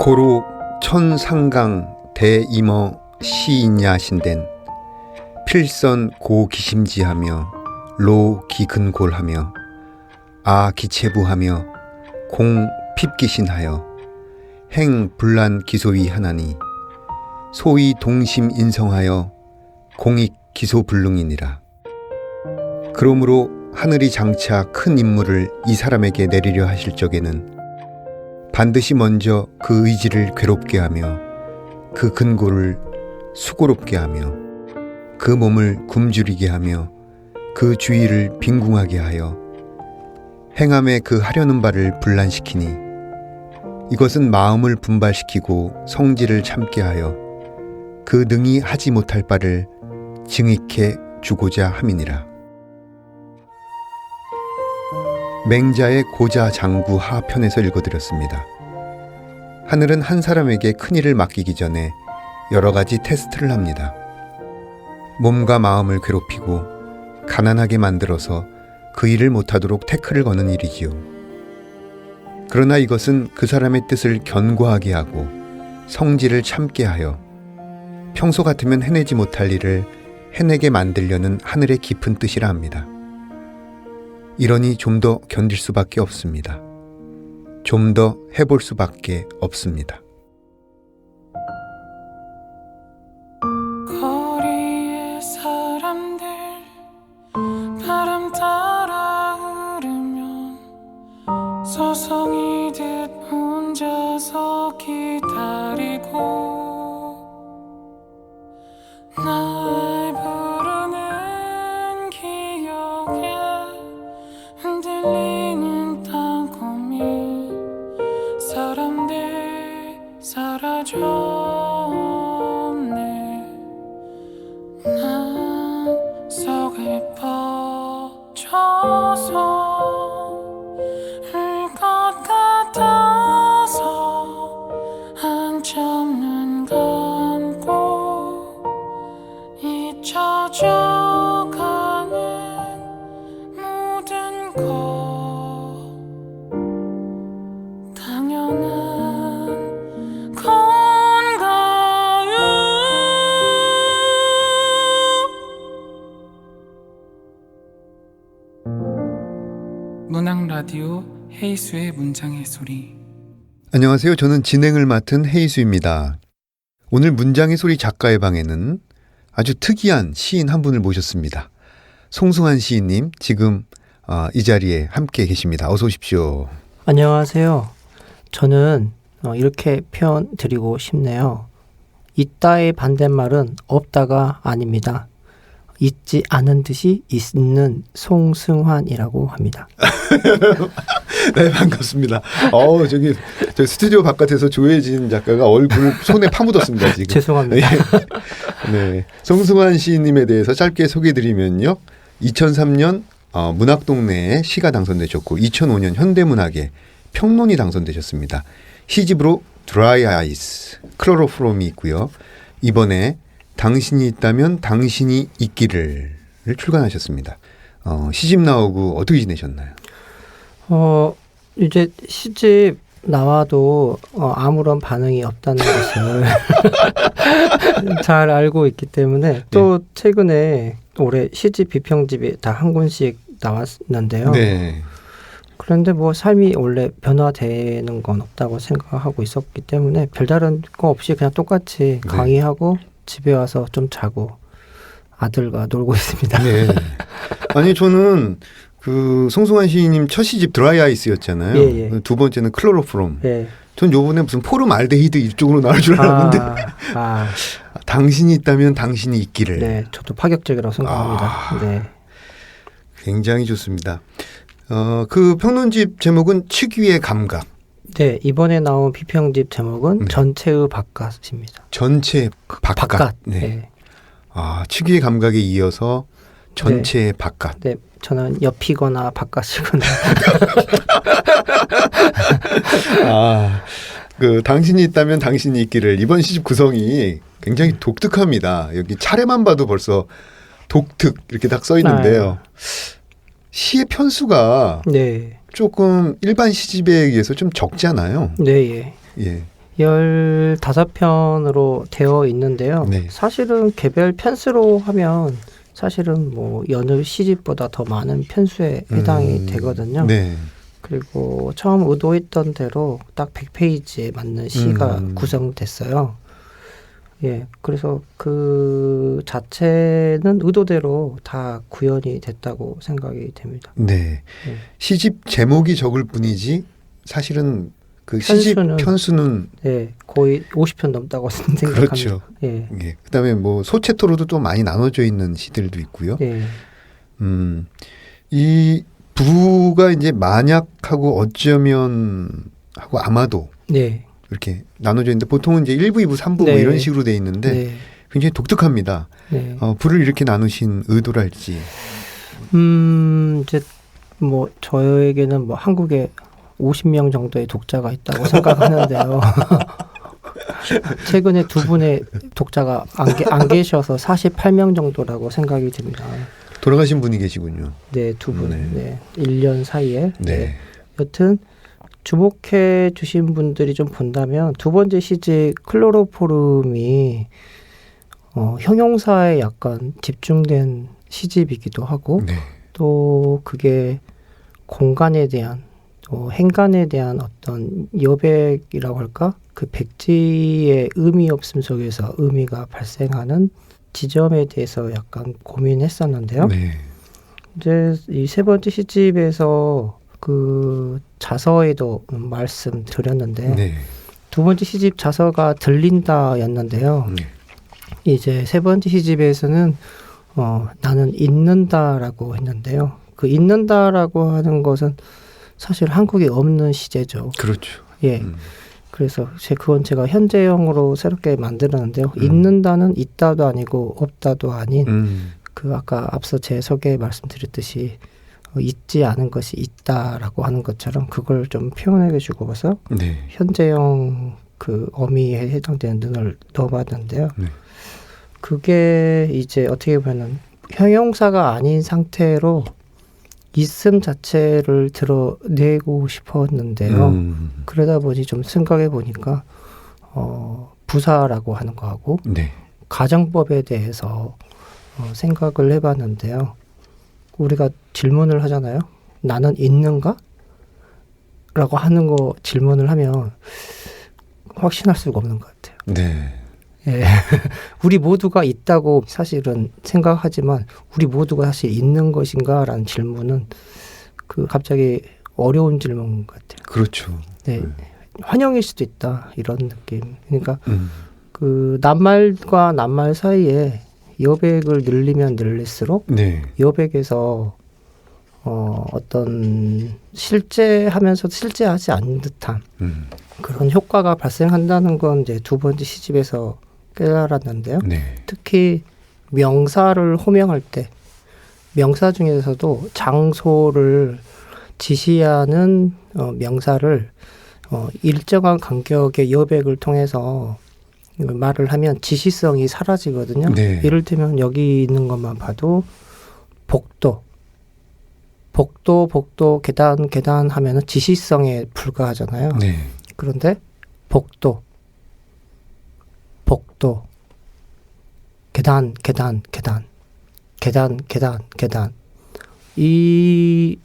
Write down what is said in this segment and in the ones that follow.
고로 천상강 대임어 시인야신된 필선 고기심지하며 로 기근골하며 아 기체부하며 공 핍기신하여 행 불란 기소위 하나니 소위 동심 인성하여 공익 기소불능이니라. 그러므로 하늘이 장차 큰 임무를 이 사람에게 내리려 하실 적에는 반드시 먼저 그 의지를 괴롭게 하며 그 근골을 수고롭게 하며 그 몸을 굶주리게 하며 그 주위를 빈궁하게 하여 행함에 그 하려는 바를 분란시키니 이것은 마음을 분발시키고 성질을 참게 하여 그 능히 하지 못할 바를 증익해 주고자 함이니라. 맹자의 고자 장구 하편에서 읽어드렸습니다. 하늘은 한 사람에게 큰일을 맡기기 전에 여러 가지 테스트를 합니다. 몸과 마음을 괴롭히고 가난하게 만들어서 그 일을 못하도록 태클을 거는 일이지요. 그러나 이것은 그 사람의 뜻을 견고하게 하고 성질을 참게 하여 평소 같으면 해내지 못할 일을 해내게 만들려는 하늘의 깊은 뜻이라 합니다. 이러니 좀 더 견딜 수밖에 없습니다. 좀 더 해볼 수밖에 없습니다. 거리의 사람들 바람 따라 흐르면 서성이듯 혼자서 기다리고 날 부르는 기억에 흔들리는 땅콩이 사람들 사라졌네. 난 속에 퍼져서 울 것 같아서 한참 눈 감고 잊혀져가는 모든 것 당연한 건가요? 문학 라디오 헤이수의 문장의 소리. 안녕하세요. 저는 진행을 맡은 헤이수입니다. 오늘 문장의 소리 작가의 방에는 아주 특이한 시인 한 분을 모셨습니다. 송승환 시인님 지금 이 자리에 함께 계십니다. 어서 오십시오. 안녕하세요. 저는 이렇게 표현 드리고 싶네요. 있다의 반대말은 없다가 아닙니다. 있지 않은 듯이 있는 송승환이라고 합니다. 네, 반갑습니다. 저기 스튜디오 바깥에서 조혜진 작가가 얼굴 손에 파묻었습니다, 지금. 죄송합니다. 네. 송승환 시인님에 대해서 짧게 소개해드리면요. 2003년 문학동네에 시가 당선되셨고 2005년 현대문학에 평론이 당선되셨습니다. 시집으로 드라이 아이스, 클로로프롬이 있고요. 이번에 당신이 있다면 당신이 있기를 출간하셨습니다. 시집 나오고 어떻게 지내셨나요? 이제 시집 나와도 아무런 반응이 없다는 것을 잘 알고 있기 때문에 또 최근에 올해 시집 비평집이 다 한 권씩 나왔는데요. 네. 그런데 뭐 삶이 원래 변화되는 건 없다고 생각하고 있었기 때문에 별다른 거 없이 그냥 똑같이 강의하고 집에 와서 좀 자고 아들과 놀고 있습니다. 네. 아니 저는 그 송승환 시인님 첫 시집 드라이 아이스였잖아요. 예. 두 번째는 클로로프롬. 예. 전 요번에 무슨 포름알데히드 이쪽으로 나올 줄 알았는데 당신이 있다면 당신이 있기를. 네, 저도 파격적이라고 생각합니다. 네. 굉장히 좋습니다. 그 평론집 제목은 치귀의 감각. 네, 이번에 나온 비평집 제목은 전체의 바깥입니다. 전체 바깥. 네. 네. 치귀의 감각에 이어서 전체의 바깥. 네, 저는 옆이거나 바깥이거나. 그 당신이 있다면 당신이 있기를. 이번 시집 구성이 굉장히 독특합니다. 여기 차례만 봐도 벌써 독특 이렇게 딱 써 있는데요. 시의 편수가 조금 일반 시집에 의해서 좀 적잖아요. 네, 예. 예. 15편으로 되어 있는데요. 네. 사실은 개별 편수로 하면 사실은 뭐 여느 시집보다 더 많은 편수에 해당이 되거든요. 네. 그리고 처음 의도했던 대로 딱 100페이지에 맞는 시가 구성됐어요. 예, 그래서 그 자체는 의도대로 다 구현이 됐다고 생각이 됩니다. 네. 시집 제목이 적을 뿐이지 사실은 그 시집 편수는 네, 거의 50편 넘다고 생각합니다. 그렇죠. 예. 예. 그다음에 뭐 소체토로도 또 많이 나눠져 있는 시들도 있고요. 예. 이 부가 이제 만약하고 어쩌면 하고 아마도 네. 이렇게 나눠져 있는데 보통은 이제 1부, 2부, 3부 뭐 네. 이런 식으로 돼 있는데 네. 굉장히 독특합니다. 네. 부를 이렇게 나누신 의도랄지. 이제 뭐 저에게는 뭐 한국에 50명 정도의 독자가 있다고 생각하는데요. 최근에 두 분의 독자가 안 계셔서 48명 정도라고 생각이 됩니다. 돌아가신 분이 계시군요. 네, 두 분. 네. 네. 1년 사이에. 네. 여튼 주목해 주신 분들이 좀 본다면 두 번째 시집 클로로포름이 형용사에 약간 집중된 시집이기도 하고 네. 또 그게 공간에 대한 또 행간에 대한 어떤 여백이라고 할까? 그 백지의 의미 없음 속에서 의미가 발생하는 지점에 대해서 약간 고민했었는데요. 네. 이제 이 세 번째 시집에서 그 자서에도 말씀드렸는데 네. 두 번째 시집 자서가 들린다였는데요. 네. 이제 세 번째 시집에서는 나는 잊는다라고 했는데요. 그 잊는다라고 하는 것은 사실 한국에 없는 시제죠. 그렇죠. 예. 그래서 그건 제가 현재형으로 새롭게 만들었는데요. 잊는다는 있다도 아니고 없다도 아닌 그 아까 앞서 제 소개에 말씀드렸듯이 있지 않은 것이 있다라고 하는 것처럼 그걸 좀 표현해 주고서 네. 현재형 그 어미에 해당되는 눈을 넣어봤는데요. 네. 그게 이제 어떻게 보면은 형용사가 아닌 상태로 있음 자체를 드러내고 싶었는데요. 그러다 보니 좀 생각해 보니까 부사라고 하는 거하고 네. 가정법에 대해서 생각을 해봤는데요. 우리가 질문을 하잖아요. 나는 있는가? 라고 하는 거 질문을 하면 확신할 수가 없는 것 같아요. 네. 예. 우리 모두가 있다고 사실은 생각하지만 우리 모두가 사실 있는 것인가? 라는 질문은 그 갑자기 어려운 질문 같아요. 그렇죠. 네. 환영일 수도 있다. 이런 느낌. 그러니까 그 낱말과 낱말 사이에 여백을 늘리면 늘릴수록 네. 여백에서 어떤 실제하면서도 실제하지 않는 듯한 그런 효과가 발생한다는 건 이제 두 번째 시집에서 깨달았는데요. 네. 특히 명사를 호명할 때 명사 중에서도 장소를 지시하는 명사를 일정한 간격의 여백을 통해서 말을 하면 지시성이 사라지거든요. 네. 예를 들면 여기 있는 것만 봐도 복도, 계단 하면은 지시성에 불과하잖아요. 네. 그런데 복도, 계단. 이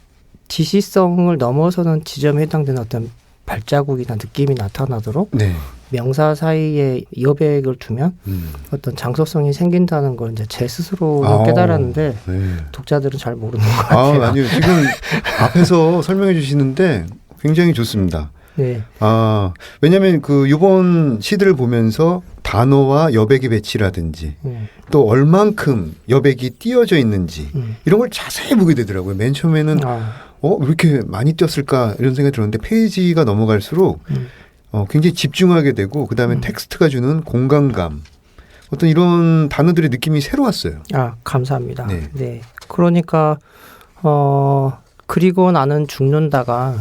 지시성을 넘어서는 지점에 해당되는 어떤 발자국이나 느낌이 나타나도록 네. 명사 사이에 여백을 두면 어떤 장소성이 생긴다는 걸 이제 제 스스로 깨달았는데 네. 독자들은 잘 모르는 것 같아요. 아니요. 지금 앞에서 설명해 주시는데 굉장히 좋습니다. 네. 왜냐하면 그 이번 시들을 보면서 단어와 여백의 배치라든지 또 얼만큼 여백이 띄어져 있는지 이런 걸 자세히 보게 되더라고요. 맨 처음에는 왜 이렇게 많이 띄었을까 이런 생각이 들었는데 페이지가 넘어갈수록 굉장히 집중하게 되고 그다음에 텍스트가 주는 공간감 어떤 이런 단어들의 느낌이 새로웠어요. 감사합니다. 네. 네. 그러니까 그리고 나는 죽는다가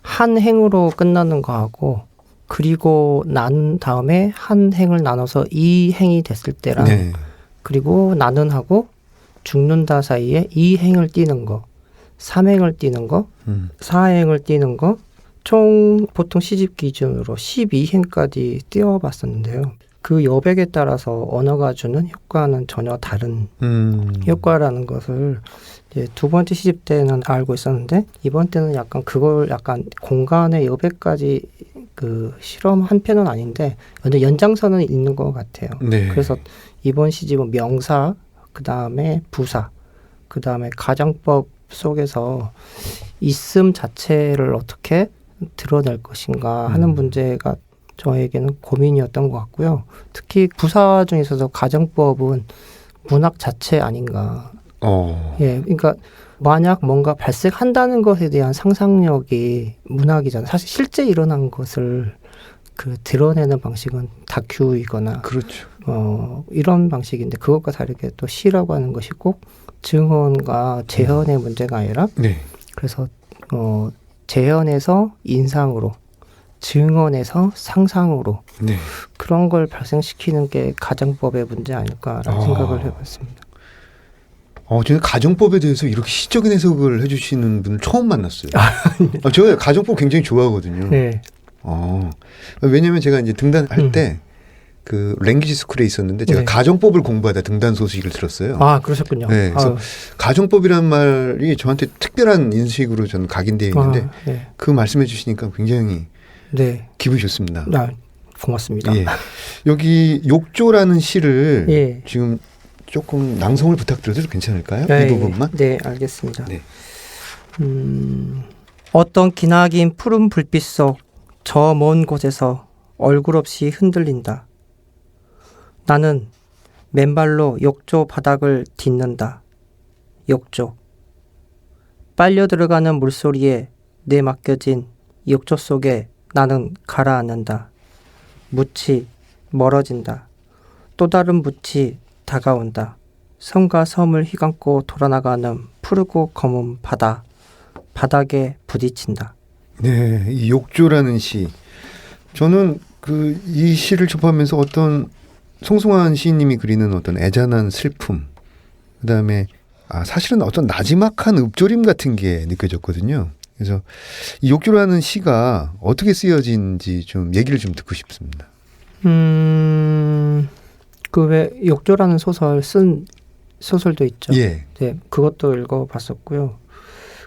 한 행으로 끝나는 거하고 그리고 난 다음에 한 행을 나눠서 이 행이 됐을 때랑 네. 그리고 나는 하고 죽는다 사이에 이 행을 띄는 거 3행을 띄는 거 4행을 띄는 거 총 보통 시집 기준으로 12행까지 띄워봤었는데요. 그 여백에 따라서 언어가 주는 효과는 전혀 다른 효과라는 것을 이제 두 번째 시집 때는 알고 있었는데 이번 때는 약간 그걸 약간 공간의 여백까지 그 실험한 편은 아닌데 근데 연장선은 있는 것 같아요. 네. 그래서 이번 시집은 명사, 그 다음에 부사, 그 다음에 가정법 속에서 있음 자체를 어떻게 드러낼 것인가 하는 문제가 저에게는 고민이었던 것 같고요. 특히 부사 중에 있어서 가정법은 문학 자체 아닌가. 예, 그러니까 만약 뭔가 발생한다는 것에 대한 상상력이 문학이잖아요. 사실 실제 일어난 것을 그 드러내는 방식은 다큐이거나 그렇죠. 이런 방식인데 그것과 다르게 또 시라고 하는 것이 꼭 증언과 재현의 문제가 아니라 네. 그래서 재현에서 인상으로 증언에서 상상으로 네. 그런 걸 발생시키는 게 가정법의 문제 아닐까라는 생각을 해봤습니다. 저는 가정법에 대해서 이렇게 시적인 해석을 해주시는 분을 처음 만났어요. 제가 가정법 굉장히 좋아하거든요. 네. 왜냐면 제가 이제 등단할 때 그 랭귀지 스쿨에 있었는데 제가 네. 가정법을 공부하다 등단 소식을 들었어요. 아, 그러셨군요. 네, 그래서 가정법이란 말이 저한테 특별한 인식으로 저는 각인되어 있는데 네. 그 말씀해 주시니까 굉장히 네. 기분이 좋습니다. 고맙습니다. 예. 여기 욕조라는 시를 예. 지금 조금 낭송을 부탁드려도 괜찮을까요? 네, 이 부분만? 네, 알겠습니다. 네. 어떤 기나긴 푸른 불빛 속 저 먼 곳에서 얼굴 없이 흔들린다. 나는 맨발로 욕조 바닥을 딛는다. 욕조. 빨려 들어가는 물소리에 내맡겨진 욕조 속에 나는 가라앉는다. 묻이 멀어진다. 또 다른 묻이 다가온다. 섬과 섬을 휘감고 돌아나가는 푸르고 검은 바다. 바닥에 부딪힌다. 네, 이 욕조라는 시. 저는 이 시를 접하면서 어떤 송승환 시인님이 그리는 어떤 애잔한 슬픔, 그다음에 사실은 어떤 나지막한 읊조림 같은 게 느껴졌거든요. 그래서 이 욕조라는 시가 어떻게 쓰여진지 좀 얘기를 좀 듣고 싶습니다. 그 왜 욕조라는 소설 쓴 소설도 있죠. 예. 네, 그것도 읽어봤었고요.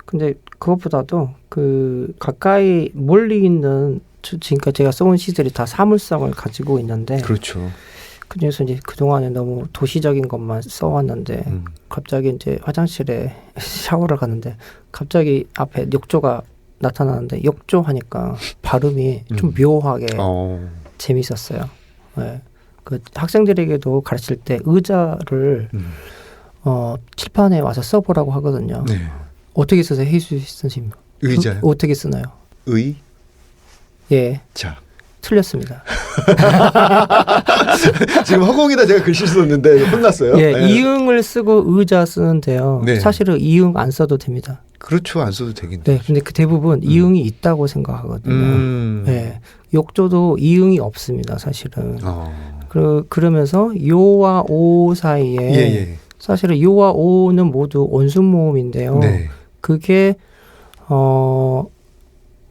근데 그것보다도 그 가까이 멀리 있는 지금까지 제가 써온 시들이 다 사물성을 가지고 있는데 그렇죠. 그중에서 이제 그동안에 너무 도시적인 것만 써왔는데 갑자기 이제 화장실에 샤워를 가는데 갑자기 앞에 욕조가 나타나는데 욕조 하니까 발음이 좀 묘하게 재밌었어요. 네. 그 학생들에게도 가르칠 때 의자를 칠판에 와서 써보라고 하거든요. 네. 어떻게 쓰세요, 헤이수 선생님? 의자요? 어떻게 쓰나요? 의? 예. 자. 틀렸습니다. 지금 허공에다 제가 글씨 썼는데 혼났어요. 예, 네. 이응을 쓰고 의자 쓰는데요. 네. 사실은 이응 안 써도 됩니다. 그렇죠. 안 써도 되긴 네, 근데 그 대부분 이응이 있다고 생각하거든요. 네, 욕조도 이응이 없습니다, 사실은. 그러면서 요와 오 사이에 사실은 요와 오는 모두 온순 모음인데요. 네. 그게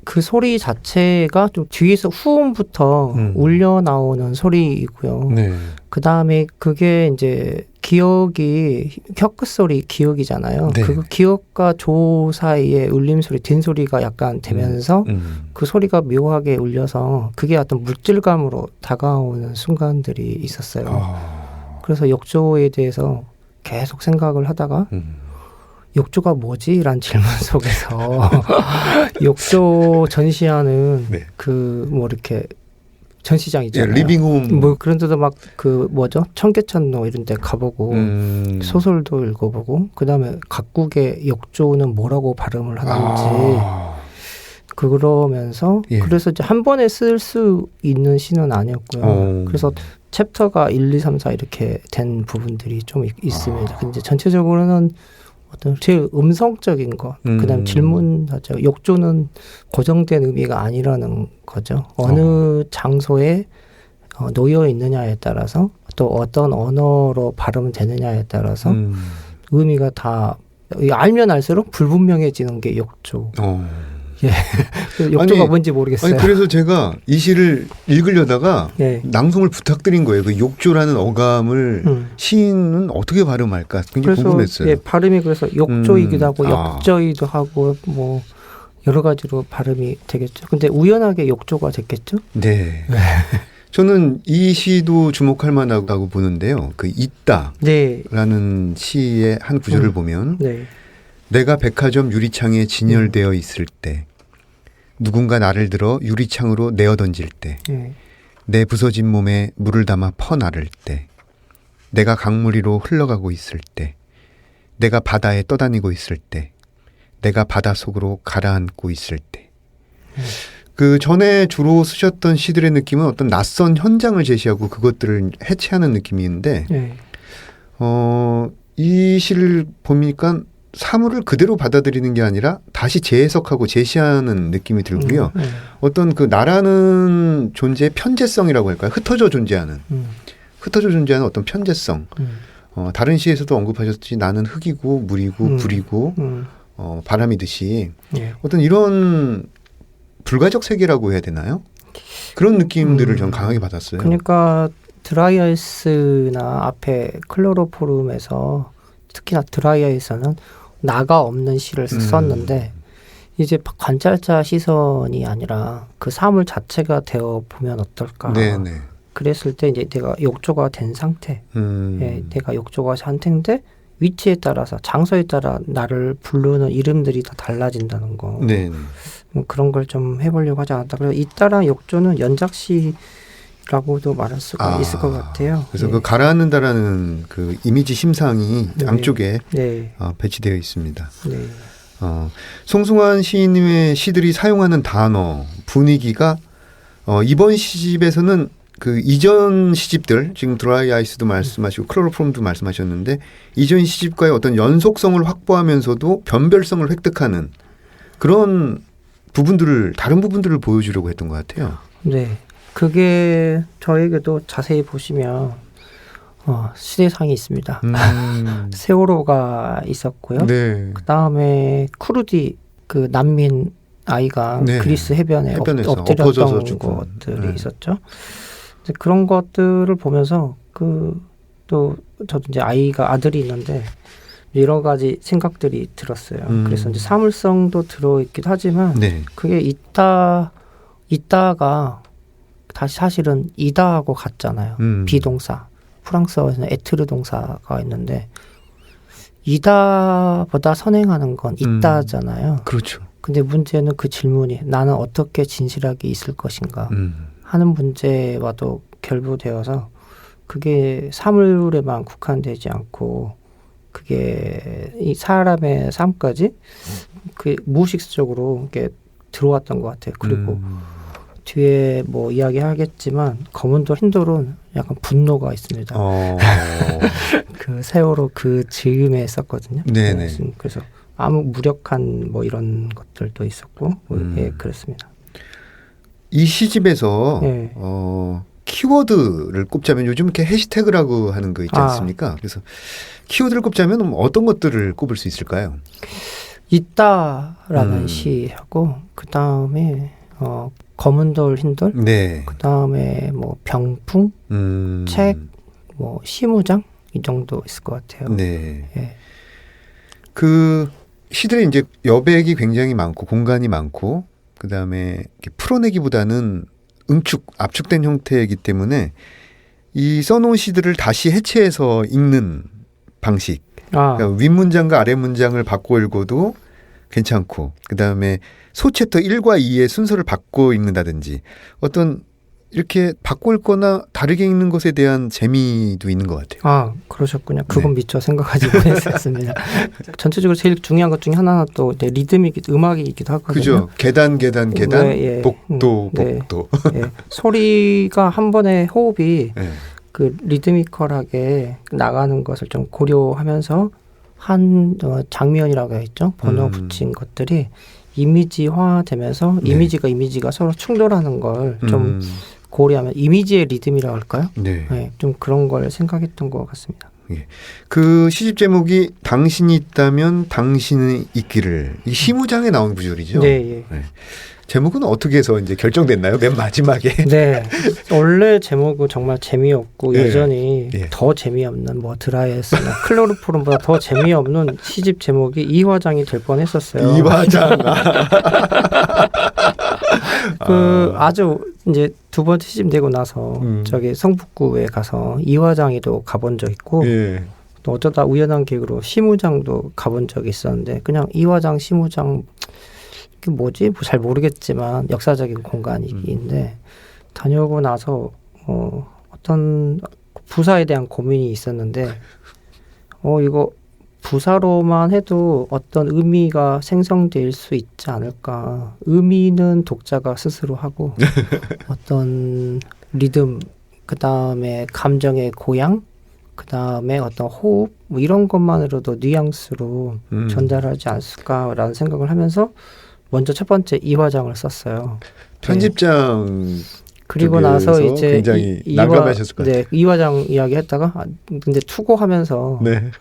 그 소리 자체가 좀 뒤에서 후음부터 울려 나오는 소리이고요. 네. 그 다음에 그게 이제 기역이 혀끝 소리 기역이잖아요. 네. 그 기역과 조 사이에 울림 소리, 딘 소리가 약간 되면서 그 소리가 묘하게 울려서 그게 어떤 물질감으로 다가오는 순간들이 있었어요. 그래서 욕조에 대해서 계속 생각을 하다가 욕조가 뭐지? 라는 질문 속에서 욕조 전시하는 네. 그 뭐 이렇게 전시장 있잖아요. 리빙홈 뭐 그런 데도 막 그 뭐죠? 청계천로 이런 데 가보고 소설도 읽어보고 그다음에 각국의 욕조는 뭐라고 발음을 하는지 그러면서 그래서 이제 한 번에 쓸 수 있는 시는 아니었고요. 그래서 챕터가 1, 2, 3, 4 이렇게 된 부분들이 좀 있습니다. 근데 전체적으로는 어떤 제일 음성적인 것, 그다음 질문하죠. 욕조는 고정된 의미가 아니라는 거죠. 어느 장소에 놓여 있느냐에 따라서 또 어떤 언어로 발음되느냐에 따라서 의미가 다 알면 알수록 불분명해지는 게 욕조. 그래서 욕조가 아니, 뭔지 모르겠어요. 아니 그래서 제가 이 시를 읽으려다가 예. 낭송을 부탁드린 거예요. 그 욕조라는 어감을 시인은 어떻게 발음할까 굉장히 그래서 궁금했어요. 예, 발음이 그래서 욕조이기도 하고 아. 역저이도 하고 뭐 여러 가지로 발음이 되겠죠. 근데 우연하게 욕조가 됐겠죠. 네. 저는 이 시도 주목할 만하다고 보는데요. 그 있다라는 네, 시의 한 구절을 보면 네, 내가 백화점 유리창에 진열되어 있을 때 누군가 나를 들어 유리창으로 내어 던질 때 예, 내 부서진 몸에 물을 담아 퍼 나를 때 내가 강물 위로 흘러가고 있을 때 내가 바다에 떠다니고 있을 때 내가 바다 속으로 가라앉고 있을 때 그 전에 주로 쓰셨던 시들의 느낌은 어떤 낯선 현장을 제시하고 그것들을 해체하는 느낌인데 예, 이 시를 보니까 사물을 그대로 받아들이는 게 아니라 다시 재해석하고 제시하는 느낌이 들고요. 예, 어떤 그 나라는 존재의 편재성이라고 할까요? 흩어져 존재하는 어떤 편재성. 다른 시에서도 언급하셨듯이 나는 흙이고 물이고 불이고 바람이듯이 예. 어떤 이런 불가적 세계라고 해야 되나요? 그런 느낌들을 전 강하게 받았어요. 그러니까 드라이아이스나 앞에 클로로포름에서 특히나 드라이아이스는 나가 없는 시를 썼는데 이제 관찰자 시선이 아니라 그 사물 자체가 되어 보면 어떨까. 네네. 그랬을 때 이제 내가 욕조가 된 상태. 예, 내가 욕조가 상태인데 위치에 따라서 장소에 따라 나를 부르는 이름들이 다 달라진다는 거. 네네. 뭐 그런 걸 좀 해보려고 하지 않았다. 그래서 이따랑 욕조는 연작시라고도 말할 수가 있을 것 같아요. 그래서 예. 그 가라앉는다라는 그 이미지 심상이 네. 양쪽에 네, 배치되어 있습니다. 네, 송승환 시인님의 시들이 사용하는 단어, 분위기가 이번 시집에서는 그 이전 시집들, 지금 드라이 아이스도 말씀하시고 클로로폼도 말씀하셨는데 이전 시집과의 어떤 연속성을 확보하면서도 변별성을 획득하는 그런 부분들을 다른 부분들을 보여주려고 했던 것 같아요. 네. 그게 저에게도 자세히 보시면 시대상이 있습니다. 세월호가 있었고요. 네. 그 다음에 쿠르디 그 난민 아이가 네. 그리스 해변에 해변에서 엎드렸던 엎어져서 죽은. 것들이 네. 있었죠. 이제 그런 것들을 보면서 또 저도 이제 아들이 있는데 여러 가지 생각들이 들었어요. 그래서 이제 사물성도 들어있기도 하지만 네. 그게 있다가 다시 사실은 이다하고 같잖아요. 비동사. 프랑스어에서는 에트르 동사가 있는데 이다보다 선행하는 건 있다잖아요. 그렇죠. 근데 문제는 그 질문이 나는 어떻게 진실하게 있을 것인가 하는 문제와도 결부되어서 그게 사물에만 국한되지 않고 그게 이 사람의 삶까지 그 무의식적으로 이렇게 들어왔던 것 같아요. 그리고 뒤에 뭐 이야기하겠지만 검은돌 흰돌은 약간 분노가 있습니다. 그 세월호 그 즈음에 썼거든요. 네네. 그래서 아무 무력한 뭐 이런 것들도 있었고 예, 그렇습니다. 이 시집에서 예. 키워드를 꼽자면 요즘 이렇게 해시태그라고 하는 거 있지 않습니까? 그래서 키워드를 꼽자면 어떤 것들을 꼽을 수 있을까요? 있다라는 시하고 그 다음에 검은돌 흰돌, 네. 그 다음에 뭐 병풍, 책, 뭐 시무장 이 정도 있을 것 같아요. 네. 예. 그 시들의 이제 여백이 굉장히 많고 공간이 많고 그 다음에 풀어내기보다는 압축된 형태이기 때문에 이 써놓은 시들을 다시 해체해서 읽는 방식. 그러니까 윗문장과 아랫문장을 바꿔 읽어도 괜찮고 그 다음에 소챕터 1과 2의 순서를 바꿔 읽는다든지 어떤 이렇게 바꿔 읽거나 다르게 읽는 것에 대한 재미도 있는 것 같아요. 그러셨군요. 그건 네. 미처 생각하지 못했습니다. 전체적으로 제일 중요한 것 중에 하나는 또 음악이기도 하거든요. 그죠. 계단, 예. 복도. 예. 소리가 한 번에 호흡이 네. 그 리드미컬하게 나가는 것을 좀 고려하면서 한 장면이라고 했죠. 번호 붙인 것들이 이미지화되면서 네. 이미지가 서로 충돌하는 걸 좀 고려하면 이미지의 리듬이라고 할까요? 네. 네, 좀 그런 걸 생각했던 것 같습니다. 그 시집 제목이 당신이 있다면 당신이 있기를. 이 시무장에 나온 구절이죠. 네, 예. 제목은 어떻게 해서 이제 결정됐나요? 맨 마지막에. 네. 원래 제목은 정말 재미없고 예. 여전히 예. 더 재미없는 뭐 드라이애스나 클로로폼보다 더 재미없는 시집 제목이 이화장이 될 뻔했었어요. 이화장. 아주 이제 두 번째 시집 내고 나서 저기 성북구에 가서 이화장에도 가본 적 있고 예. 또 어쩌다 우연한 계기로 시무장도 가본 적이 있었는데 그냥 이화장 시무장 그게 뭐지? 뭐잘 모르겠지만 역사적인 공간이기인데 다녀오고 나서 어떤 부사에 대한 고민이 있었는데 이거 부사로만 해도 어떤 의미가 생성될 수 있지 않을까. 의미는 독자가 스스로 하고 어떤 리듬, 그 다음에 감정의 고양, 그 다음에 어떤 호흡 뭐 이런 것만으로도 뉘앙스로 전달하지 않을까라는 생각을 하면서 먼저 첫 번째 이화장을 썼어요. 편집장 그리고 나서 이제 굉장히 난감하셨을 것 같아요. 네, 이화장 이야기 했다가 근데 투고하면서 네.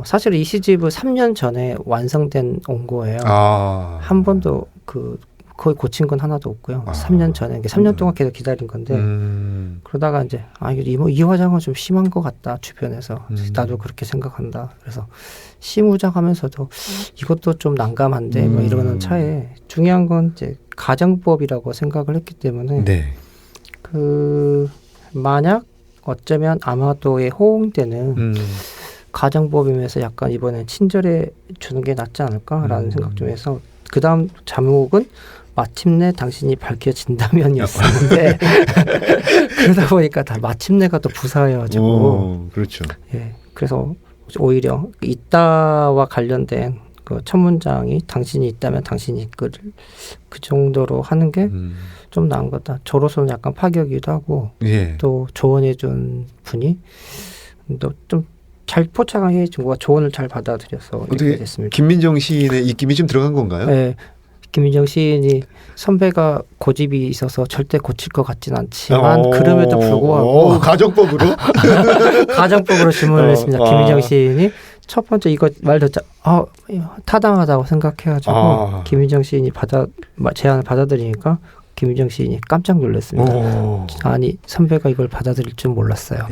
사실 이 시집은 3년 전에 완성된 온 거예요. 한 번도 거의 고친 건 하나도 없고요. 3년 전에 3년 동안 계속 기다린 건데 그러다가 이제 이거 이화장은 좀 심한 것 같다 주변에서 나도 그렇게 생각한다. 그래서 시무장하면서도 이것도 좀 난감한데 뭐 이러는 차에 중요한 건 이제 가정법이라고 생각을 했기 때문에 네. 만약 어쩌면 아마도에 호응되는 가정법이면서 약간 이번에 친절해 주는 게 낫지 않을까라는 생각 좀 해서 그 다음 제목은 마침내 당신이 밝혀진다면이었었는데 그러다 보니까 다 마침내가 또 부사여가지고 그렇죠. 예, 그래서 오히려 있다와 관련된 그 첫 문장이 당신이 있다면 당신이 이끌 그 정도로 하는 게 좀 나은 거다. 저로서는 약간 파격이기도 하고 예. 또 조언해준 분이 또 좀 잘 포장해 준 거가 조언을 잘 받아들여서 이렇게 어떻게 됐습니다. 김민정 시인의 입김이 좀 들어간 건가요? 네, 김민정 시인이 선배가 고집이 있어서 절대 고칠 것 같진 않지만 그럼에도 불구하고 가정법으로 가정법으로 질문을 했습니다. 김민정 시인이 첫 번째 이거 말 듣자 타당하다고 생각해가지고 김민정 시인이 제안을 받아들이니까 김민정 시인이 깜짝 놀랐습니다. 아니 선배가 이걸 받아들일 줄 몰랐어요.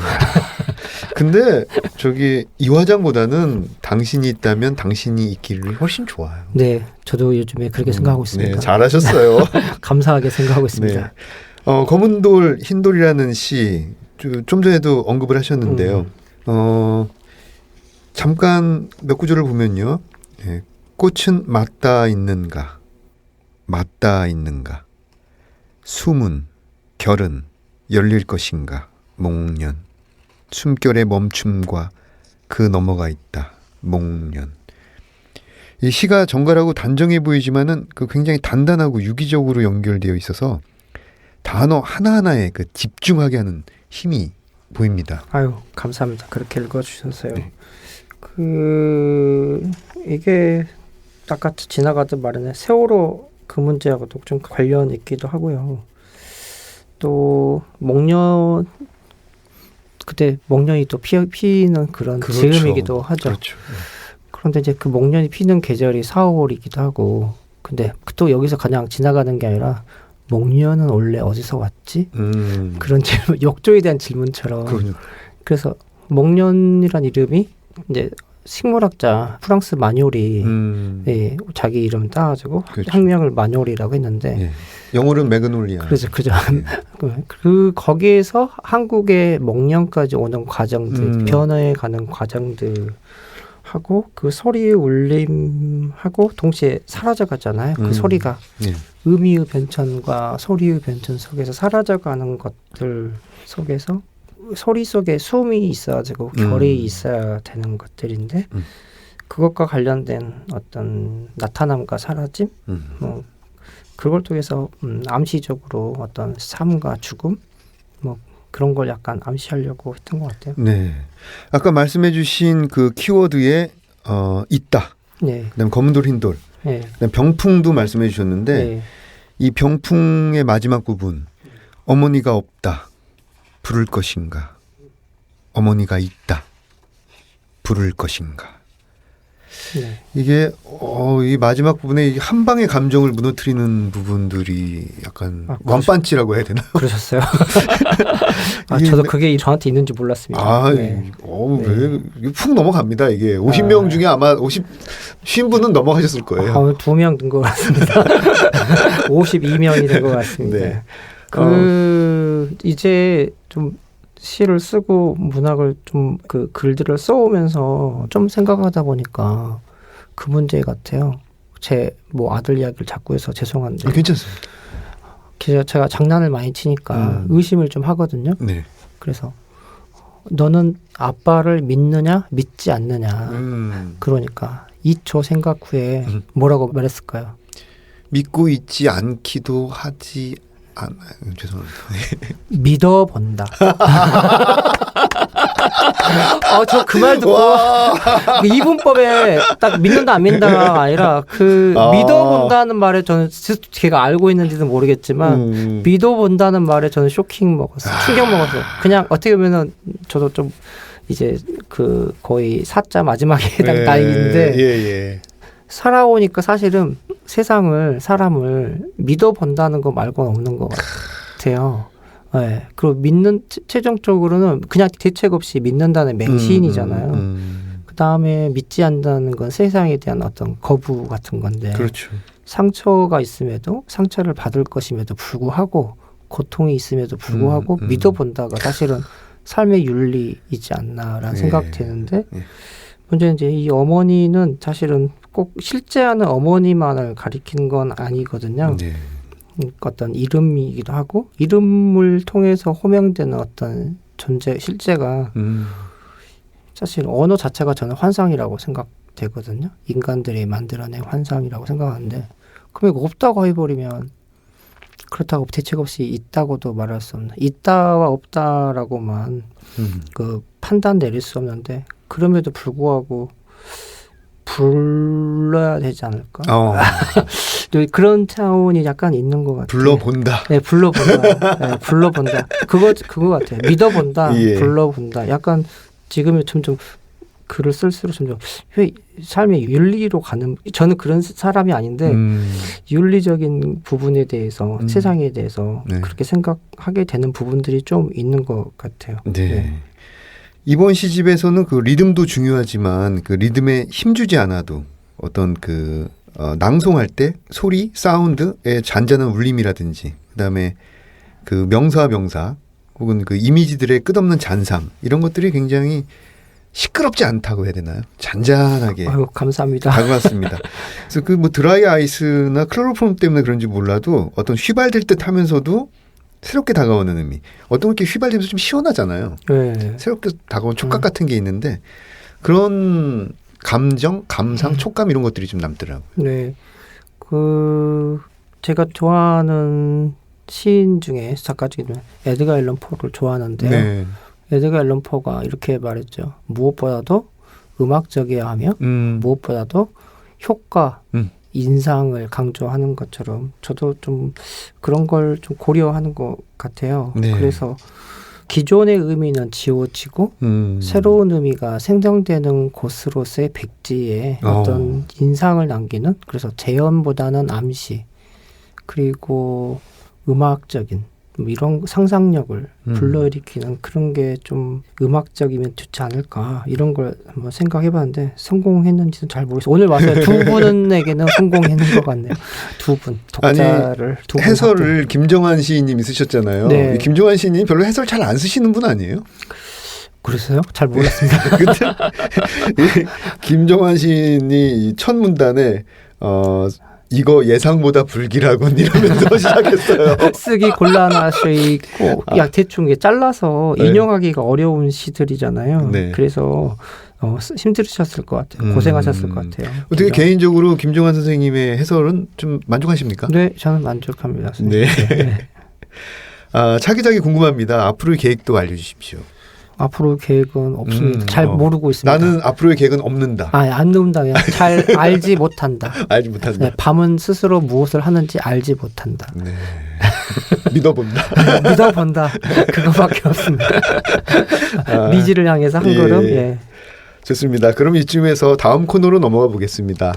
근데 저기 이화장보다는 당신이 있다면 당신이 있기를 훨씬 좋아요. 네, 저도 요즘에 그렇게 생각하고 있습니다. 네, 잘하셨어요. 감사하게 생각하고 있습니다. 네. 검은돌 흰돌이라는 시 좀 전에도 언급을 하셨는데요. 잠깐 몇 구절을 보면요. 네, 꽃은 맞닿아 있는가 맞닿아 있는가 숨은 결은 열릴 것인가 목련 숨결의 멈춤과 그 넘어가 있다 목련. 이 시가 정갈하고 단정해 보이지만은 굉장히 단단하고 유기적으로 연결되어 있어서 단어 하나하나에 집중하게 하는 힘이 보입니다. 아유 감사합니다. 그렇게 읽어주셨어요. 네. 이게 아까 지나가듯 말하는 세월호 그 문제하고도 좀 관련 있기도 하고요. 또 목련 그때 목련이 또 피는 그런 그렇죠. 즈음이기도 하죠. 그렇죠. 그런데 이제 그 목련이 피는 계절이 4, 5월이기도 하고 근데 또 여기서 그냥 지나가는 게 아니라 목련은 원래 어디서 왔지? 그런 질문, 욕조에 대한 질문처럼. 그럼요. 그래서 목련이란 이름이 이제 식물학자 프랑스 마뇨리 예, 자기 이름 따가지고 그렇죠. 학명을 마뇨리라고 했는데 예. 영어로는 매그놀리아. 그래서 그죠. 예. 거기에서 한국의 목련까지 오는 과정들, 변화해 가는 과정들 하고 그 소리의 울림하고 동시에 사라져가잖아요. 그 소리가 예. 의미의 변천과 소리의 변천 속에서 사라져가는 것들 속에서 소리 속에 숨이 있어가지고 결이 있어야 되는 것들인데 그것과 관련된 어떤 나타남과 사라짐 뭐 그걸 통해서 암시적으로 어떤 삶과 죽음 뭐 그런 걸 약간 암시하려고 했던 것 같아요. 네. 아까 말씀해주신 그 키워드에 있다. 네. 그다음 검은돌 흰돌. 네. 그다음 병풍도 말씀해주셨는데 네. 이 병풍의 마지막 부분 어머니가 없다. 부를 것인가. 어머니가 있다. 부를 것인가. 네. 이게 이 마지막 부분에 이 한 방의 감정을 무너뜨리는 부분들이 약간 왕빤치라고 해야 되나? 그러셨어요? 이게 저도 그게 저한테 있는지 몰랐습니다. 네. 푹 넘어갑니다. 이게 50명 중에 아마 50분은 넘어가셨을 거예요. 2명 된 것 같습니다. 52명이 된 것 같습니다. 네. 이제 좀 시를 쓰고 문학을 좀 그 글들을 써오면서 좀 생각하다 보니까 그 문제 같아요. 제 뭐 아들 이야기를 자꾸 해서 죄송한데. 괜찮습니다. 제가 장난을 많이 치니까 의심을 좀 하거든요. 네. 그래서 너는 아빠를 믿느냐 믿지 않느냐. 그러니까 2초 생각 후에 뭐라고 말했을까요? 믿고 있지 않기도 하지 않아요. 죄송합니다. 믿어본다. 저 그 말 듣고 이분법에 딱 믿는다 안 믿는다가 아니라 믿어본다는 말에 저는 걔가 알고 있는지는 모르겠지만 믿어본다는 말에 저는 쇼킹 먹었어요. 충격 먹었어요. 그냥 어떻게 보면은 저도 좀 이제 거의 사자 마지막에 딱 나이인데 살아오니까 사실은 사람을 믿어본다는 거 말고는 없는 것 같아요. 네. 그리고 최종적으로는 그냥 대책 없이 믿는다는 맹신이잖아요. 그 다음에 믿지 않는다는 건 세상에 대한 어떤 거부 같은 건데. 그렇죠. 상처가 있음에도 상처를 받을 것임에도 불구하고 고통이 있음에도 불구하고 믿어본다가 사실은 삶의 윤리이지 않나라는 생각이 드는데 문제는 이제 이 어머니는 사실은 꼭 실제하는 어머니만을 가리키는 건 아니거든요. 네. 어떤 이름이기도 하고 이름을 통해서 호명되는 어떤 실제가 사실 언어 자체가 저는 환상이라고 생각되거든요. 인간들이 만들어낸 환상이라고 생각하는데 그럼 없다고 해버리면 그렇다고 대책 없이 있다고도 말할 수 없는 있다와 없다라고만 판단 내릴 수 없는데 그럼에도 불구하고 불러야 되지 않을까? 그런 차원이 약간 있는 것 같아요. 불러본다. 네, 불러본다. 네, 불러본다. 그거 같아요. 믿어본다. 불러본다. 약간 지금은 점점 글을 쓸수록 점점 삶의 윤리로 가는 저는 그런 사람이 아닌데 윤리적인 부분에 대해서 세상에 대해서 그렇게 생각하게 되는 부분들이 좀 있는 것 같아요. 네. 이번 시집에서는 그 리듬도 중요하지만 그 리듬에 힘주지 않아도 어떤 낭송할 때 소리, 사운드의 잔잔한 울림이라든지 그다음에 그 명사와 명사 혹은 그 이미지들의 끝없는 잔상 이런 것들이 굉장히 시끄럽지 않다고 해야 되나요? 잔잔하게. 아유, 감사합니다. 다가왔습니다. 그래서 뭐 드라이 아이스나 클로로폼 때문에 그런지 몰라도 어떤 휘발될 듯 하면서도 새롭게 다가오는 의미. 어떤 게 휘발되면서 좀 시원하잖아요. 네. 새롭게 다가온 촉각 같은 게 있는데 그런 감정, 감상, 촉감 이런 것들이 좀 남더라고요. 네. 제가 좋아하는 시인 중에 작가 중에 에드가 앨런 포를 좋아하는데요. 네. 에드가 앨런 포가 이렇게 말했죠. 무엇보다도 음악적이어야 하며 무엇보다도 효과, 인상을 강조하는 것처럼 저도 좀 그런 걸 좀 고려하는 것 같아요. 네. 그래서 기존의 의미는 지워지고 새로운 의미가 생성되는 곳으로서의 백지에 어떤 인상을 남기는 그래서 재현보다는 암시 그리고 음악적인 이런 상상력을 불러일으키는 그런 게 좀 음악적이면 좋지 않을까 이런 걸 한번 생각해봤는데 성공했는지는 잘 모르겠어요. 오늘 와서 두 분에게는 성공했는 것 같네요. 두 분 독자를 두 분 해설을 김정환 시인님이 쓰셨잖아요. 네. 김정환 시인님이 별로 해설 잘 안 쓰시는 분 아니에요? 그랬어요? 잘 모르겠습니다. 근데 김정환 시인이 첫 문단에 이거 예상보다 불길하군 이러면서 시작했어요. 쓰기 곤란할 수 있고 대충 잘라서 인용하기가 어려운 시들이잖아요. 네. 그래서 힘들으셨을 것 같아요. 고생하셨을 것 같아요. 어떻게 개인적으로 김정환 선생님의 해설은 좀 만족하십니까? 네, 저는 만족합니다. 네. 네. 차기작이 궁금합니다. 앞으로의 계획도 알려주십시오. 앞으로 계획은 없습니다. 잘 모르고 있습니다. 나는 앞으로의 계획은 없는다. 안 없다. 그냥 잘 알지 못한다. 알지 못한다. 네, 밤은 스스로 무엇을 하는지 알지 못한다. 네. 믿어본다. 믿어본다. 그거밖에 없습니다. 미지를 향해서 한 걸음. 예. 좋습니다. 그럼 이쯤에서 다음 코너로 넘어가 보겠습니다.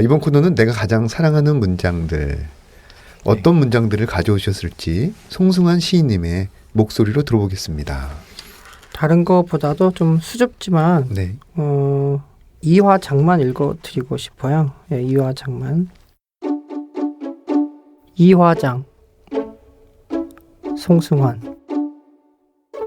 이번 코너는 내가 가장 사랑하는 문장들. 어떤 문장들을 가져오셨을지 송승환 시인님의 목소리로 들어보겠습니다. 다른 것보다도 좀 수줍지만 네. 이화장만 읽어드리고 싶어요. 예, 이화장만. 이화장 송승환.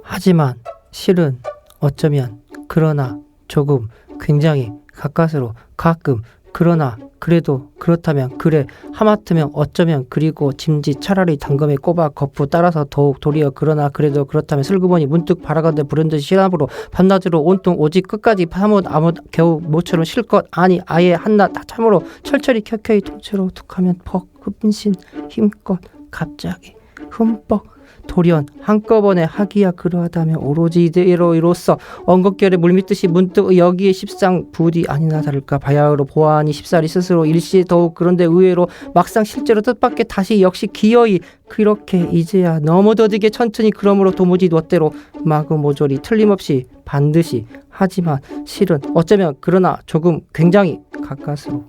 하지만 실은 어쩌면 그러나 조금 굉장히 가까스로 가끔 그러나 그래도 그렇다면 그래 하마터면 어쩌면 그리고 짐지 차라리 단검에 꼽아 거푸 따라서 더욱 도리어 그러나 그래도 그렇다면 슬그머니 문득 바라건대 불현듯이 시합으로 밤낮으로 온통 오직 끝까지 아무 겨우 모처럼 실것 아니 아예 한낱 참으로 철철이 켜켜이 통째로 툭하면 퍽 흡신 힘껏 갑자기 흠뻑 돌연 한꺼번에 하기야 그러하다면 오로지 이대로이로써 언급결에 물밀듯이 문득 여기에 십상 부디 아니나 다를까 바야흐로 보아하니 십살이 스스로 일시 더욱 그런데 의외로 막상 실제로 뜻밖의 다시 역시 기어이 그렇게 이제야 너무 더디게 천천히 그러므로 도무지 멋대로 마구 모조리 틀림없이 반드시 하지만 실은 어쩌면 그러나 조금 굉장히 가까스로.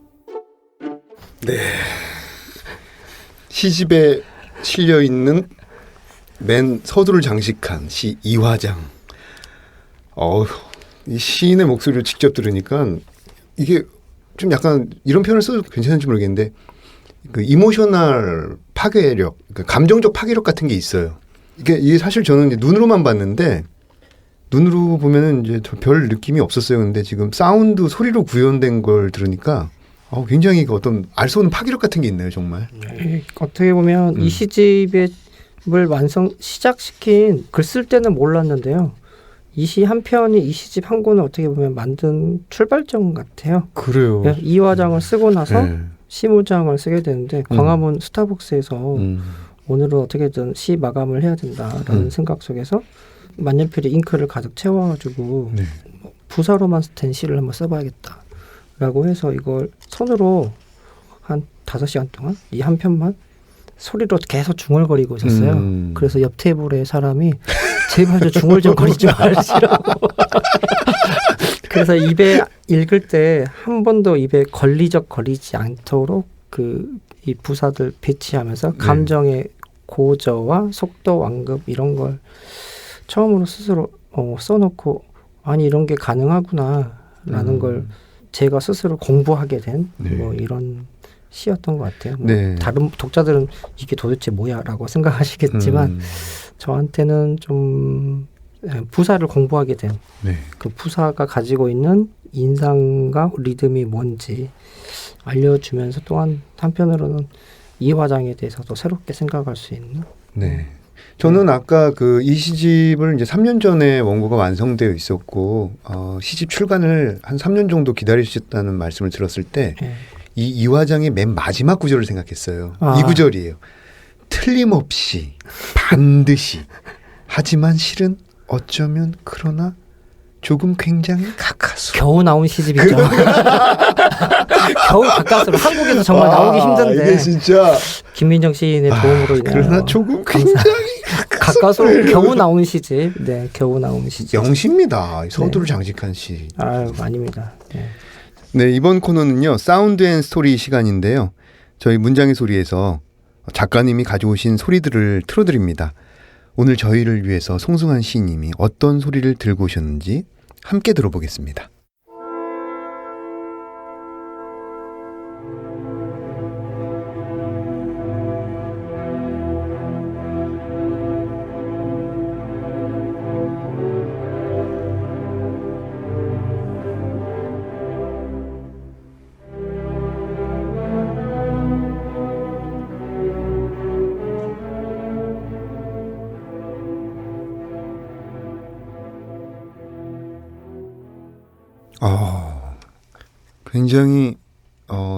네. 시집에 실려 있는 맨 서두를 장식한 시 이화장. 이 시인의 목소리를 직접 들으니까 이게 좀 약간 이런 표현을 써도 괜찮은지 모르겠는데 그 이모셔널 파괴력, 그 감정적 파괴력 같은 게 있어요. 이게 사실 저는 이제 눈으로만 봤는데 눈으로 보면은 이제 별 느낌이 없었어요. 근데 지금 사운드 소리로 구현된 걸 들으니까 굉장히 그 어떤 알 수 없는 파괴력 같은 게 있네요, 정말. 어떻게 보면 이 시집의 시작시킨 글 쓸 때는 몰랐는데요. 이 시 한 편이 이 시집 한 권을 어떻게 보면 만든 출발점 같아요. 그래요. 이화장을 쓰고 나서 네. 시무장을 쓰게 되는데 광화문 스타벅스에서 오늘은 어떻게든 시 마감을 해야 된다라는 생각 속에서 만년필에 잉크를 가득 채워가지고 네. 부사로만 된 시를 한번 써봐야겠다라고 해서 이걸 손으로 한 5시간 동안 이 한 편만 소리로 계속 중얼거리고 있었어요. 그래서 옆 테이블에 사람이 제발 저 중얼거리지 말시라고. 그래서 입에 읽을 때 한 번도 입에 걸리지 않도록 이 부사들 배치하면서 감정의 고저와 속도 완급 이런 걸 처음으로 스스로 써놓고 아니 이런 게 가능하구나라는 걸 제가 스스로 공부하게 된 뭐 이런 시였던 것 같아요. 네. 다른 독자들은 이게 도대체 뭐야라고 생각하시겠지만 저한테는 좀 부사를 공부하게 된 그 부사가 가지고 있는 인상과 리듬이 뭔지 알려주면서 또한 한편으로는 이화장에 대해서도 새롭게 생각할 수 있는. 네. 저는 아까 이 시집을 이제 3년 전에 원고가 완성되어 있었고 시집 출간을 한 3년 정도 기다리셨다는 말씀을 들었을 때 이 이화장의 맨 마지막 구절을 생각했어요. 이 구절이에요. 틀림없이 반드시 하지만 실은 어쩌면 그러나 조금 굉장히 가까스로. 겨우 나온 시집이죠. 겨우 가까스로. 한국에서 정말 나오기 힘든데. 이게 진짜 김민정 시인의 도움으로 인하여. 그러나 조금 굉장히 가까스로 겨우 나온 시집. 네, 겨우 나온 시집. 영시입니다. 서두를 장식한 시. 아유, 아닙니다. 네, 이번 코너는요. 사운드 앤 스토리 시간인데요. 저희 문장의 소리에서 작가님이 가져오신 소리들을 틀어드립니다. 오늘 저희를 위해서 송승환 시인님이 어떤 소리를 들고 오셨는지 함께 들어보겠습니다. 굉장히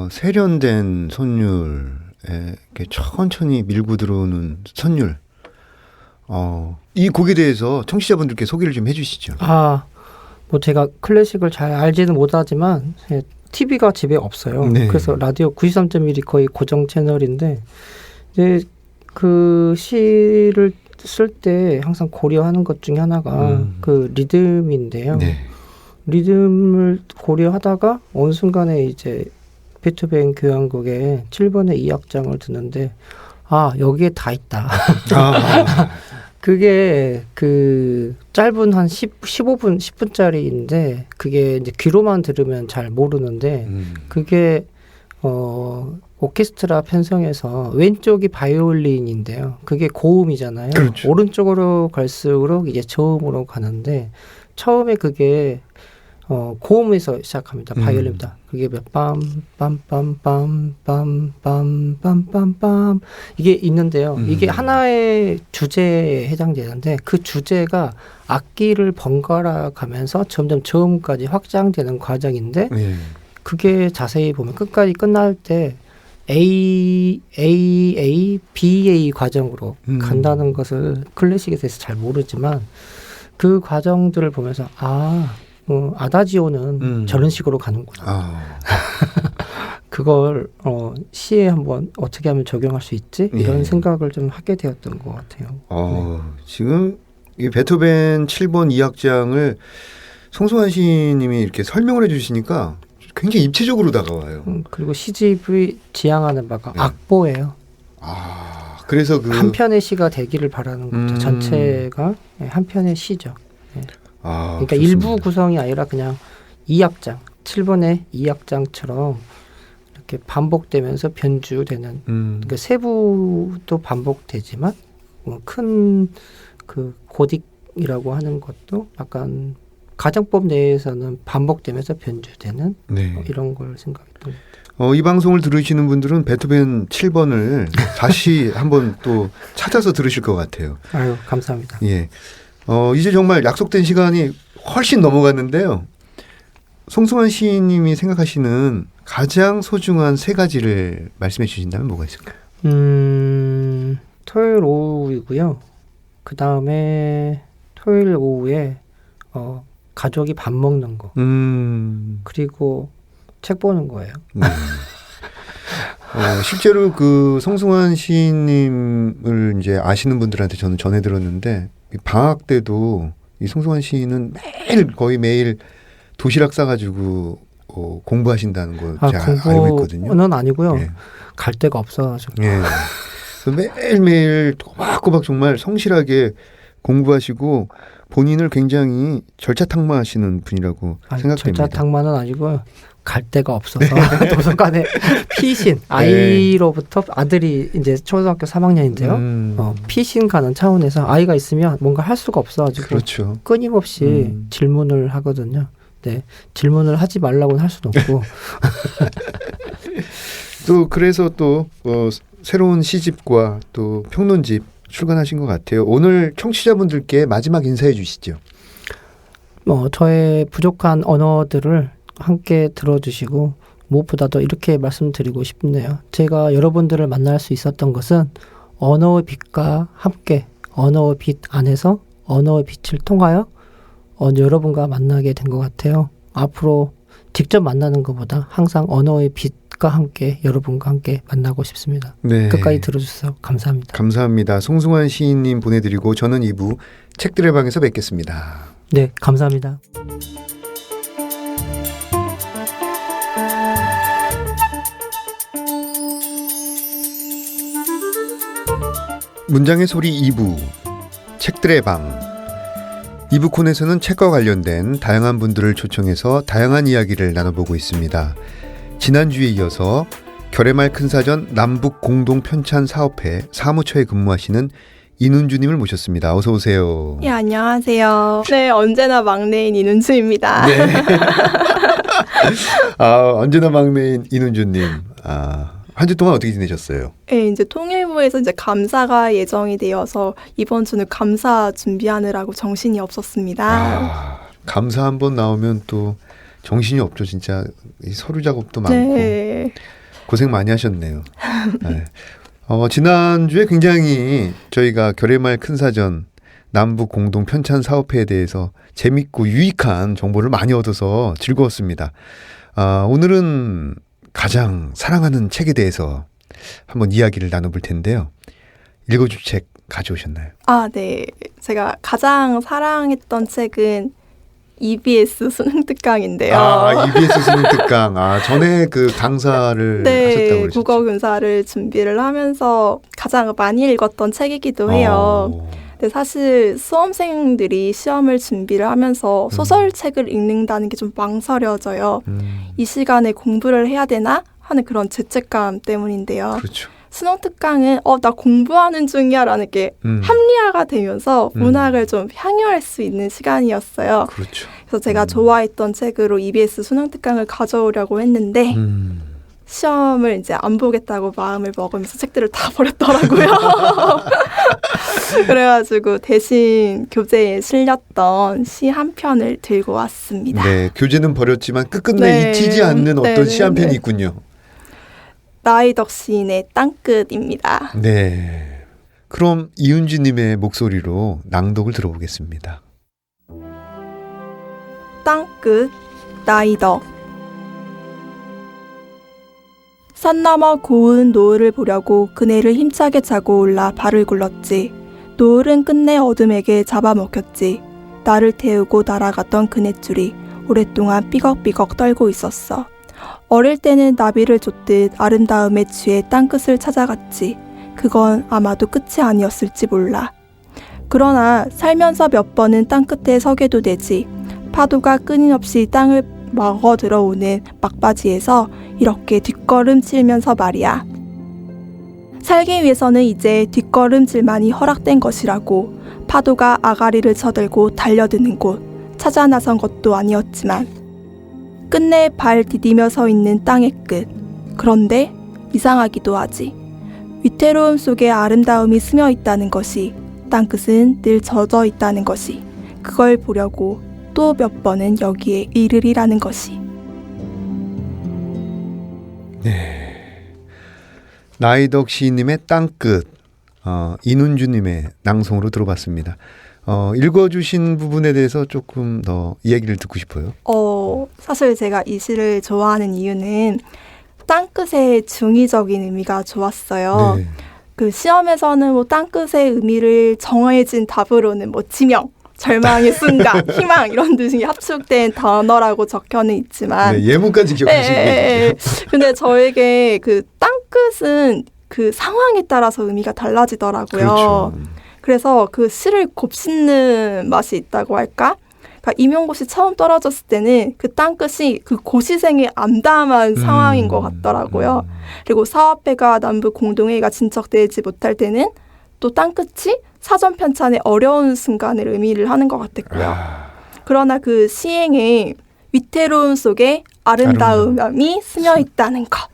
세련된 선율에 이렇게 천천히 밀고 들어오는 선율. 이 곡에 대해서 청취자분들께 소개를 좀 해주시죠. 뭐 제가 클래식을 잘 알지는 못하지만 TV가 집에 없어요. 네. 그래서 라디오 93.1이 거의 고정 채널인데 이제 그 시를 쓸 때 항상 고려하는 것 중에 하나가 그 리듬인데요. 네. 리듬을 고려하다가 어느 순간에 이제 베토벤 교향곡의 7번의 2악장을 듣는데 여기에 다 있다. 그게 그 짧은 한 15분, 10분짜리인데 그게 이제 귀로만 들으면 잘 모르는데 그게 오케스트라 편성에서 왼쪽이 바이올린인데요. 그게 고음이잖아요. 그렇죠. 오른쪽으로 갈수록 이제 저음으로 가는데 처음에 그게 고음에서 시작합니다. 바이올린입니다. 그게 빰빰빰빰빰빰빰빰빰 이게 있는데요. 이게 하나의 주제에 해당되는데 그 주제가 악기를 번갈아 가면서 점점 저음까지 확장되는 과정인데 예. 그게 자세히 보면 끝까지 끝날 때 A, BA 과정으로 간다는 것을 클래식에 대해서 잘 모르지만 그 과정들을 보면서 아다지오는 저런 식으로 가는구나. 그걸 시에 한번 어떻게 하면 적용할 수 있지? 이런 생각을 좀 하게 되었던 것 같아요. 지금 이 베토벤 7번 2악장을 송수환 시인님이 이렇게 설명을 해주시니까 굉장히 입체적으로 다가와요. 그리고 시집이 지향하는 바가 악보예요. 그래서 한 편의 시가 되기를 바라는 거죠. 전체가 한 편의 시죠. 그러니까 좋습니다. 일부 구성이 아니라 그냥 2악장, 7번의 2악장처럼 이렇게 반복되면서 변주되는 그러니까 세부도 반복되지만 큰 그 고딕이라고 하는 것도 약간 가정법 내에서는 반복되면서 변주되는 이런 걸 생각했던 것 같아요. 이 방송을 들으시는 분들은 베토벤 7번을 다시 한번 또 찾아서 들으실 것 같아요. 아유, 감사합니다. 예. 이제 정말 약속된 시간이 훨씬 넘어갔는데요. 송승환 시인님이 생각하시는 가장 소중한 세 가지를 말씀해 주신다면 뭐가 있을까요? 토요일 오후이고요. 그 다음에 토요일 오후에 가족이 밥 먹는 거. 그리고 책 보는 거예요. 실제로 그 송승환 시인님을 이제 아시는 분들한테 저는 전해 들었는데 방학 때도 이 송승환 시인은 거의 매일 도시락 싸가지고 공부하신다는 거 제가 알고 있거든요. 공부는 아니고요. 갈 데가 없어가지고. 매일매일 꼬박꼬박 정말 성실하게 공부하시고 본인을 굉장히 절차탕마하시는 분이라고 생각됩니다. 절차탕마는 아니고요. 갈 데가 없어서 도서관에 피신 아이로부터 아들이 이제 초등학교 3학년인데요. 피신 가는 차원에서 아이가 있으면 뭔가 할 수가 없어가지고 그렇죠. 끊임없이 질문을 하거든요. 네, 질문을 하지 말라고는 할 수도 없고. 또 그래서 또 새로운 시집과 또 평론집 출간하신 것 같아요. 오늘 청취자분들께 마지막 인사해 주시죠. 저의 부족한 언어들을 함께 들어주시고 무엇보다도 이렇게 말씀드리고 싶네요. 제가 여러분들을 만날 수 있었던 것은 언어의 빛과 함께 언어의 빛 안에서 언어의 빛을 통하여 여러분과 만나게 된 것 같아요. 앞으로 직접 만나는 것보다 항상 언어의 빛과 함께 여러분과 함께 만나고 싶습니다. 네. 끝까지 들어주셔서 감사합니다. 감사합니다. 송승환 시인님 보내드리고 저는 2부 책들의 방에서 뵙겠습니다. 네, 감사합니다. 문장의 소리 2부 책들의 방 2부 콘에서는 책과 관련된 다양한 분들을 초청해서 다양한 이야기를 나눠보고 있습니다. 지난주에 이어서 결의말 큰사전 남북 공동 편찬 사업회 사무처에 근무하시는 이눈주님을 모셨습니다. 어서 오세요. 예, 안녕하세요. 네, 언제나 막내인 이눈주입니다. 네. 언제나 막내인 이눈주님. 한 주 동안 어떻게 지내셨어요? 네, 이제 통일부에서 이제 감사가 예정이 되어서 이번 주는 감사 준비하느라고 정신이 없었습니다. 감사 한번 나오면 또 정신이 없죠. 진짜 이 서류 작업도 많고 네. 고생 많이 하셨네요. 네. 지난주에 굉장히 저희가 결의말 큰사전 남북 공동 편찬 사업회에 대해서 재밌고 유익한 정보를 많이 얻어서 즐거웠습니다. 오늘은 가장 사랑하는 책에 대해서 한번 이야기를 나눠볼 텐데요. 읽어줄 책 가져오셨나요? 네. 제가 가장 사랑했던 책은 EBS 수능 특강인데요. EBS 수능 특강. 전에 그 강사를 하셨다고 그러셨죠? 국어 교사를 준비를 하면서 가장 많이 읽었던 책이기도 해요. 근데 사실 수험생들이 시험을 준비를 하면서 소설책을 읽는다는 게 좀 망설여져요. 이 시간에 공부를 해야 되나 하는 그런 죄책감 때문인데요. 그렇죠. 수능 특강은 나 공부하는 중이야 라는 게 합리화가 되면서 문학을 좀 향유할 수 있는 시간이었어요. 그렇죠. 그래서 제가 좋아했던 책으로 EBS 수능 특강을 가져오려고 했는데 시험을 이제 안 보겠다고 마음을 먹으면서 책들을 다 버렸더라고요. 그래가지고 대신 교재에 실렸던 시 한 편을 들고 왔습니다. 네, 교재는 버렸지만 끝끝내 잊히지 않는 어떤 시 한 편이 있군요. 라이덕 시인의 땅끝입니다. 네, 그럼 이은주님의 목소리로 낭독을 들어보겠습니다. 땅끝, 라이덕. 산 너머 고운 노을을 보려고 그네를 힘차게 차고 올라 발을 굴렀지. 노을은 끝내 어둠에게 잡아먹혔지. 나를 태우고 날아갔던 그네줄이 오랫동안 삐걱삐걱 떨고 있었어. 어릴 때는 나비를 쫓듯 아름다움에 취해 땅끝을 찾아갔지. 그건 아마도 끝이 아니었을지 몰라. 그러나 살면서 몇 번은 땅끝에 서게도 되지. 파도가 끊임없이 땅을 먹어 들어오는 막바지에서 이렇게 뒷걸음치면서 말이야. 살기 위해서는 이제 뒷걸음질만이 허락된 것이라고. 파도가 아가리를 쳐들고 달려드는 곳 찾아 나선 것도 아니었지만 끝내 발 디디며 서 있는 땅의 끝. 그런데 이상하기도 하지. 위태로움 속에 아름다움이 스며 있다는 것이, 땅끝은 늘 젖어 있다는 것이, 그걸 보려고 또 몇 번은 여기에 이르리라는 것이. 네, 라이덕 시인님의 땅끝, 이눈주님의 낭송으로 들어봤습니다. 읽어주신 부분에 대해서 조금 더 이야기를 듣고 싶어요. 사실 제가 이 시를 좋아하는 이유는 땅끝의 중의적인 의미가 좋았어요. 네. 그 시험에서는 뭐 땅끝의 의미를 정해진 답으로는 뭐 지명, 절망의 순간, 희망 이런 뜻이 합축된 단어라고 적혀는 있지만 네, 예문까지 기억하시는 게 있죠. 근데 저에게 그 땅끝은 그 상황에 따라서 의미가 달라지더라고요. 그렇죠. 그래서 그 시를 곱씹는 맛이 있다고 할까? 그러니까 임용고시 처음 떨어졌을 때는 그 땅끝이 그 고시생의 암담한 상황인 것 같더라고요. 그리고 사업회가 남부 공동회의가 진척되지 못할 때는 또 땅끝이 사전 편찬의 어려운 순간을 의미를 하는 것 같았고요. 그러나 그 시행에 위태로움 속에 아름다움이 스며 있다는 것.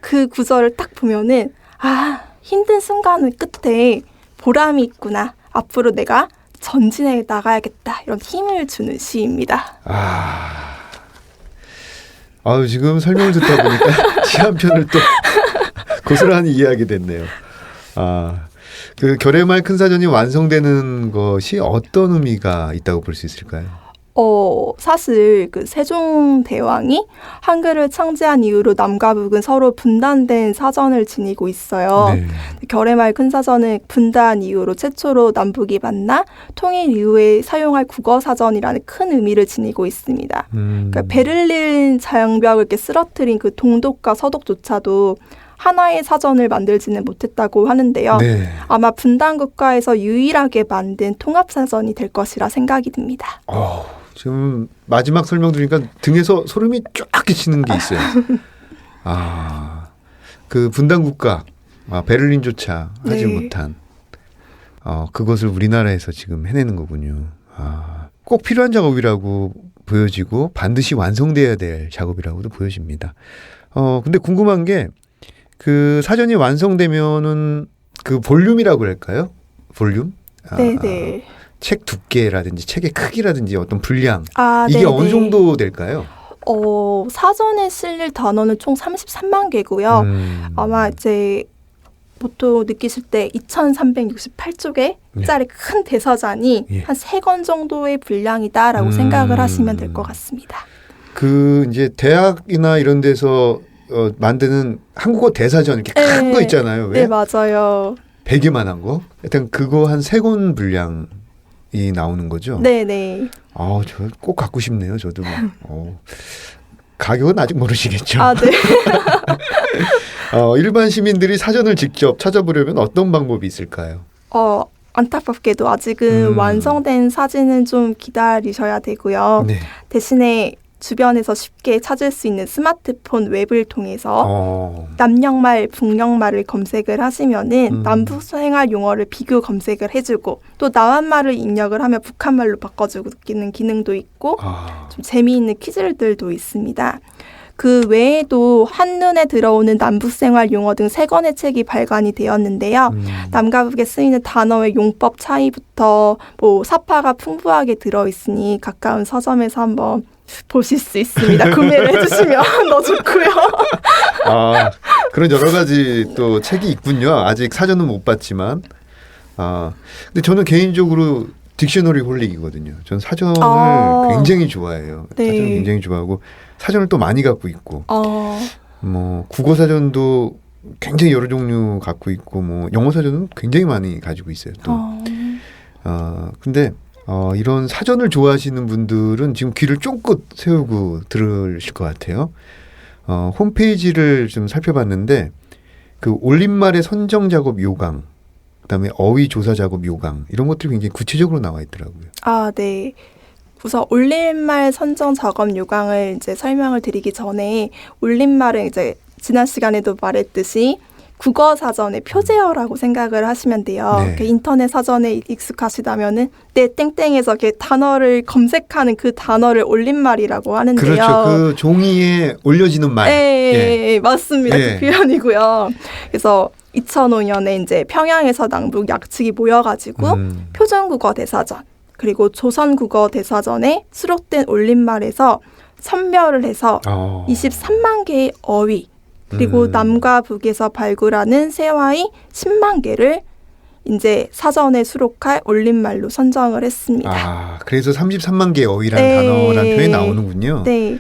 그 구절을 딱 보면은 힘든 순간의 끝에 보람이 있구나. 앞으로 내가 전진해 나가야겠다. 이런 힘을 주는 시입니다. 지금 설명을 듣다 보니까 시 한 편을 또 고스란히 이해하게 됐네요. 그 결의말 큰 사전이 완성되는 것이 어떤 의미가 있다고 볼 수 있을까요? 사실 그 세종대왕이 한글을 창제한 이후로 남과 북은 서로 분단된 사전을 지니고 있어요. 네. 결의말 큰 사전은 분단 이후로 최초로 남북이 만나 통일 이후에 사용할 국어 사전이라는 큰 의미를 지니고 있습니다. 그러니까 베를린 장벽을 이렇게 쓰러뜨린 그 동독과 서독조차도 하나의 사전을 만들지는 못했다고 하는데요. 네. 아마 분단 국가에서 유일하게 만든 통합 사전이 될 것이라 생각이 듭니다. 지금 마지막 설명 들으니까 등에서 소름이 쫙 끼치는 게 있어요. 그 분단 국가 베를린조차 하지 못한 그것을 우리나라에서 지금 해내는 거군요. 꼭 필요한 작업이라고 보여지고 반드시 완성돼야 될 작업이라고도 보여집니다. 근데 궁금한 게 그 사전이 완성되면은 그 볼륨이라고 할까요? 볼륨? 네네. 책 두께라든지 책의 크기라든지 어떤 분량 이게 네네. 어느 정도 될까요? 사전에 실릴 단어는 총 33만 개고요. 아마 이제 보통 느끼실 때 2368쪽짜리 큰 대서전이 한 3권 정도의 분량이다라고 생각을 하시면 될 것 같습니다. 그 이제 대학이나 이런 데서 만드는 한국어 대사전 이렇게 큰 거 있잖아요. 왜? 네, 맞아요. 베개만한 거. 하여튼 그거 한 3권 분량이 이 나오는 거죠? 네네. 저 꼭 갖고 싶네요. 저도. 가격은 아직 모르시겠죠? 아, 네. 일반 시민들이 사전을 직접 찾아보려면 어떤 방법이 있을까요? 안타깝게도 아직은 완성된 사진은 좀 기다리셔야 되고요. 네. 대신에 주변에서 쉽게 찾을 수 있는 스마트폰 웹을 통해서 남녘말, 북녘말을 검색을 하시면은 남북 생활 용어를 비교 검색을 해주고 또 남한말을 입력을 하면 북한말로 바꿔주고 느끼는 기능도 있고 좀 재미있는 퀴즈들도 있습니다. 그 외에도 한눈에 들어오는 남북 생활 용어 등 3권의 책이 발간이 되었는데요. 남과 북에 쓰이는 단어의 용법 차이부터 뭐 사파가 풍부하게 들어있으니 가까운 서점에서 한번 보실 수 있습니다. 구매를 해주시면 더 좋고요. 그런 여러 가지 또 책이 있군요. 아직 사전은 못 봤지만. 근데 저는 개인적으로 딕셔너리 홀릭이거든요. 전 사전을 굉장히 좋아해요. 네. 사전을 굉장히 좋아하고 사전을 또 많이 갖고 있고 뭐 국어 사전도 굉장히 여러 종류 갖고 있고 뭐 영어 사전은 굉장히 많이 가지고 있어요. 또. 근데 이런 사전을 좋아하시는 분들은 지금 귀를 쫑긋 세우고 들으실 것 같아요. 홈페이지를 좀 살펴봤는데 그 올림말의 선정 작업 요강, 그다음에 어휘 조사 작업 요강 이런 것들이 굉장히 구체적으로 나와 있더라고요. 네. 우선 올림말 선정 작업 요강을 이제 설명을 드리기 전에 올림말은 이제 지난 시간에도 말했듯이 국어 사전의 표제어라고 생각을 하시면 돼요. 네. 인터넷 사전에 익숙하시다면은 내 땡땡에서 이렇게 단어를 검색하는 그 단어를 올림말이라고 하는데요. 그렇죠. 그 종이에 올려지는 말. 네, 맞습니다. 예. 그 표현이고요. 그래서 2005년에 이제 평양에서 남북 약측이 모여가지고 표준국어 대사전 그리고 조선국어 대사전에 수록된 올림말에서 선별을 해서 23만 개의 어휘 그리고 남과 북에서 발굴하는 새와의 10만 개를 이제 사전에 수록할 올림말로 선정을 했습니다. 그래서 33만 개의 어휘라는 네. 단어라는 표현이 나오는군요. 네.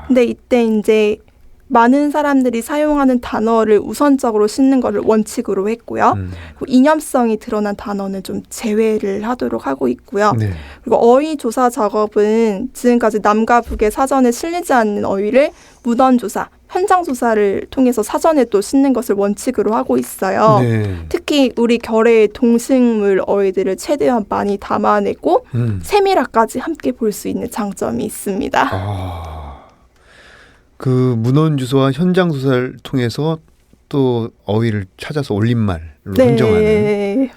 근데 이때 이제 많은 사람들이 사용하는 단어를 우선적으로 싣는 것을 원칙으로 했고요. 그리고 이념성이 드러난 단어는 좀 제외를 하도록 하고 있고요. 네. 그리고 어휘 조사 작업은 지금까지 남과 북의 사전에 실리지 않는 어휘를 문헌 조사, 현장 조사를 통해서 사전에 또 싣는 것을 원칙으로 하고 있어요. 네. 특히 우리 결의 동식물 어휘들을 최대한 많이 담아내고 세밀화까지 함께 볼 수 있는 장점이 있습니다. 그 문헌 주소와 현장 조사를 통해서 또 어휘를 찾아서 올림말로 선정하는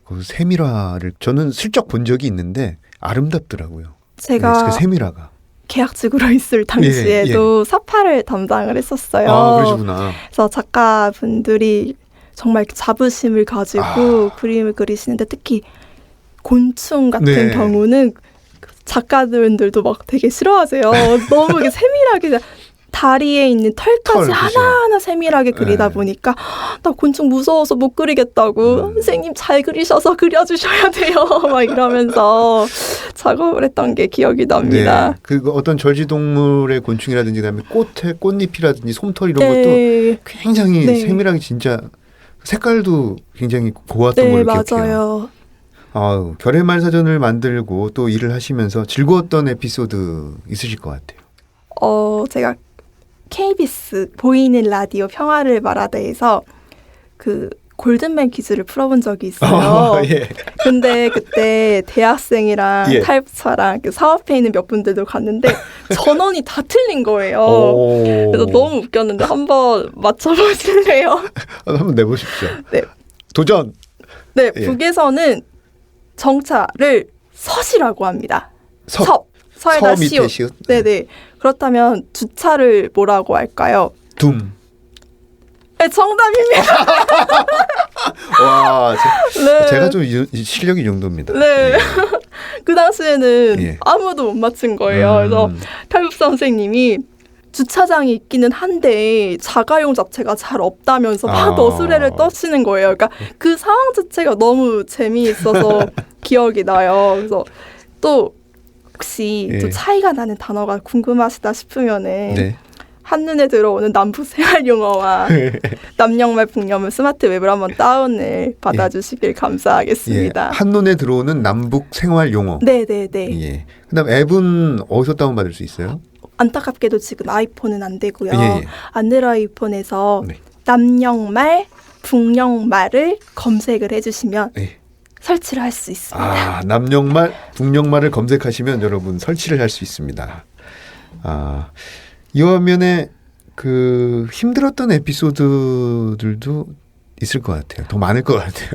그 세밀화를 저는 슬쩍 본 적이 있는데 아름답더라고요. 제가 그 세밀화가. 계약직으로 있을 당시에도 사파를 담당을 했었어요. 그러시구나. 그래서 작가분들이 정말 자부심을 가지고 그림을 그리시는데 특히 곤충 같은 경우는 작가분들도 막 되게 싫어하세요. 너무 이렇게 세밀하게 다리에 있는 털까지 하나하나 세밀하게 그리다 보니까 나 곤충 무서워서 못 그리겠다고 선생님 잘 그리셔서 그려주셔야 돼요. 막 이러면서 작업을 했던 게 기억이 납니다. 네. 그 어떤 절지동물의 곤충이라든지 그다음에 꽃잎이라든지 솜털 이런 것도 굉장히 세밀하게 진짜 색깔도 굉장히 고왔던 걸로 기억해요. 맞아요. 결의말 사전을 만들고 또 일을 하시면서 즐거웠던 에피소드 있으실 것 같아요. 제가 KBS 보이는 라디오 평화를 말하다에서 그 골든맨 퀴즈를 풀어본 적이 있어요. 근데 그때 대학생이랑 탈북자랑 사업회에 있는 몇 분들도 갔는데 전원이 다 틀린 거예요. 그래서 너무 웃겼는데 한번 맞춰보실래요? 한번 내보십시오. 네. 도전! 네, 북에서는 정차를 서시라고 합니다. 서에다 시옷. 시옷. 네네. 그렇다면 주차를 뭐라고 할까요? 둠. 네, 정답입니다. 와, 제가 좀 실력이 이 정도입니다. 네. 그 당시에는 아무도 못 맞춘 거예요. 그래서 탈북사 선생님이 주차장이 있기는 한데 자가용 자체가 잘 없다면서 막 너스레를 떠시는 거예요. 그러니까 그 상황 자체가 너무 재미있어서 기억이 나요. 그래서 또 혹시 또 차이가 나는 단어가 궁금하시다 싶으면은 한눈에 들어오는 남북 생활 용어와 남영말 북영말 스마트 웹을 한번 다운을 받아주시길 감사하겠습니다. 예, 한눈에 들어오는 남북 생활 용어. 네네네. 예. 그다음 앱은 어디서 다운받을 수 있어요? 안타깝게도 지금 아이폰은 안 되고요. 예. 안드로이폰에서 네. 남영말, 북영말을 검색을 해주시면 예. 설치를 할 수 있습니다. 아, 남영말, 북영말을 검색하시면 여러분 설치를 할 수 있습니다. 아, 이 화면에 그 힘들었던 에피소드들도 있을 것 같아요. 더 많을 것 같아요.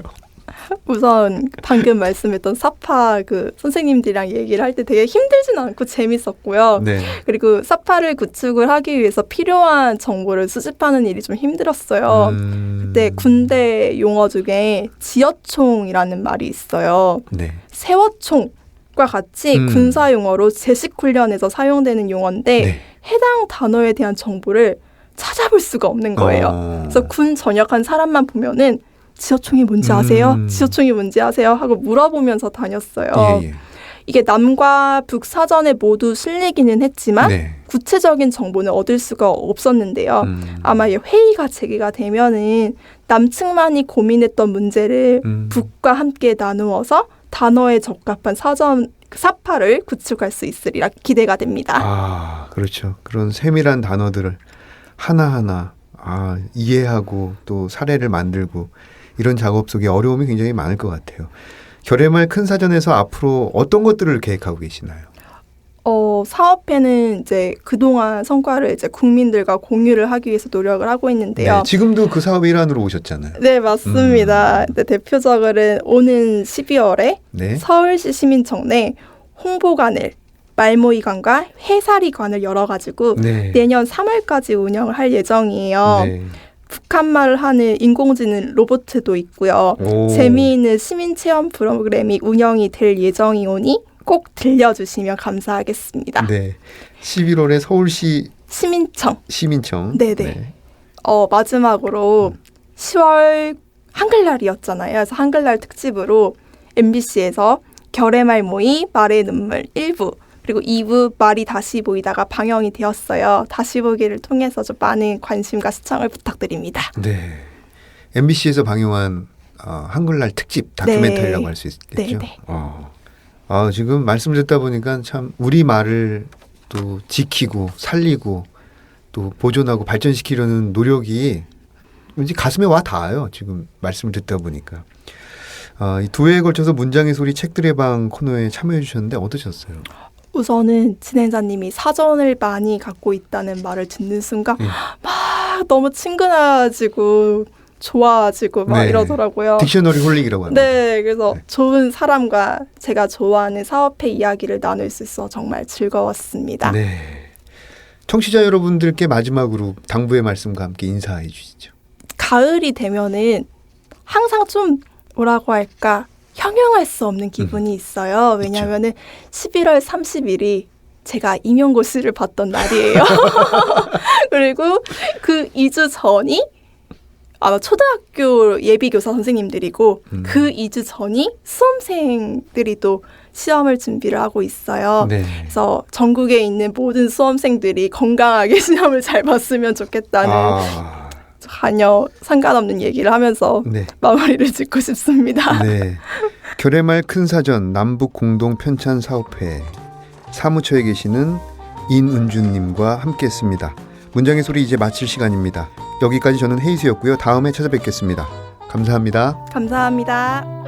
우선 방금 말씀했던 사파 그 선생님들이랑 얘기를 할 때 되게 힘들진 않고 재밌었고요. 네. 그리고 사파를 구축을 하기 위해서 필요한 정보를 수집하는 일이 좀 힘들었어요. 그때 군대 용어 중에 지어총이라는 말이 있어요. 네. 세워총과 같이 군사 용어로 제식 훈련에서 사용되는 용어인데 네. 해당 단어에 대한 정보를 찾아볼 수가 없는 거예요. 그래서 군 전역한 사람만 보면은 지어총이 뭔지 아세요? 지어총이 뭔지 아세요? 하고 물어보면서 다녔어요. 예, 예. 이게 남과 북 사전에 모두 실리기는 했지만 네. 구체적인 정보는 얻을 수가 없었는데요. 아마 이 회의가 제기가 되면은 남측만이 고민했던 문제를 북과 함께 나누어서 단어에 적합한 사전 사파를 구축할 수 있으리라 기대가 됩니다. 아, 그렇죠. 그런 세밀한 단어들을 하나하나 이해하고 또 사례를 만들고 이런 작업 속에 어려움이 굉장히 많을 것 같아요. 결의말 큰 사전에서 앞으로 어떤 것들을 계획하고 계시나요? 사업회는 이제 그동안 성과를 이제 국민들과 공유를 하기 위해서 노력을 하고 있는데요. 네, 지금도 그 사업 일환으로 오셨잖아요. 네, 맞습니다. 네, 대표적으로는 오는 12월에 네. 서울시 시민청내 홍보관을 말모이관과 회사리관을 열어가지고 네. 내년 3월까지 운영을 할 예정이에요. 네. 북한말을 하는 인공지능 로봇도 있고요. 오. 재미있는 시민체험 프로그램이 운영이 될 예정이오니 꼭 들려주시면 감사하겠습니다. 네. 11월에 서울시 시민청. 네네. 네네. 마지막으로 10월 한글날이었잖아요. 그래서 한글날 특집으로 MBC에서 결의말 모이 말의 눈물 1부 그리고 2부 말이 다시 보이다가 방영이 되었어요. 다시 보기를 통해서 좀 많은 관심과 시청을 부탁드립니다. 네. MBC에서 방영한 한글날 특집 다큐멘터리라고 네. 할 수 있겠죠. 네, 네. 지금 말씀 듣다 보니까 참 우리 말을 또 지키고 살리고 또 보존하고 발전시키려는 노력이 왠지 가슴에 와 닿아요. 지금 말씀을 듣다 보니까. 이 두 회에 걸쳐서 문장의 소리 책들의 방 코너에 참여해 주셨는데 어떠셨어요? 우선은 진행자님이 사전을 많이 갖고 있다는 말을 듣는 순간 막 너무 친근해지고 좋아지고 막 네. 이러더라고요. 딕셔너리 홀릭이라고 합니다. 네, 그래서 좋은 사람과 제가 좋아하는 사업회 이야기를 나눌 수 있어 정말 즐거웠습니다. 네. 청취자 여러분들께 마지막으로 당부의 말씀과 함께 인사해 주시죠. 가을이 되면은 항상 좀 뭐라고 할까 형용할 수 없는 기분이 있어요. 왜냐하면은 11월 30일이 제가 임용고시를 봤던 날이에요. 그리고 그 2주 전이 아마 초등학교 예비교사 선생님들이고 그 2주 전이 수험생들이 또 시험을 준비를 하고 있어요. 네. 그래서 전국에 있는 모든 수험생들이 건강하게 시험을 잘 봤으면 좋겠다는 전혀 상관없는 얘기를 하면서 네. 마무리를 짓고 싶습니다. 네. 결의말 큰 사전 남북 공동 편찬 사업회 사무처에 계시는 인은주님과 함께했습니다. 문장의 소리 이제 마칠 시간입니다. 여기까지 저는 헤이수였고요. 다음에 찾아뵙겠습니다. 감사합니다. 감사합니다.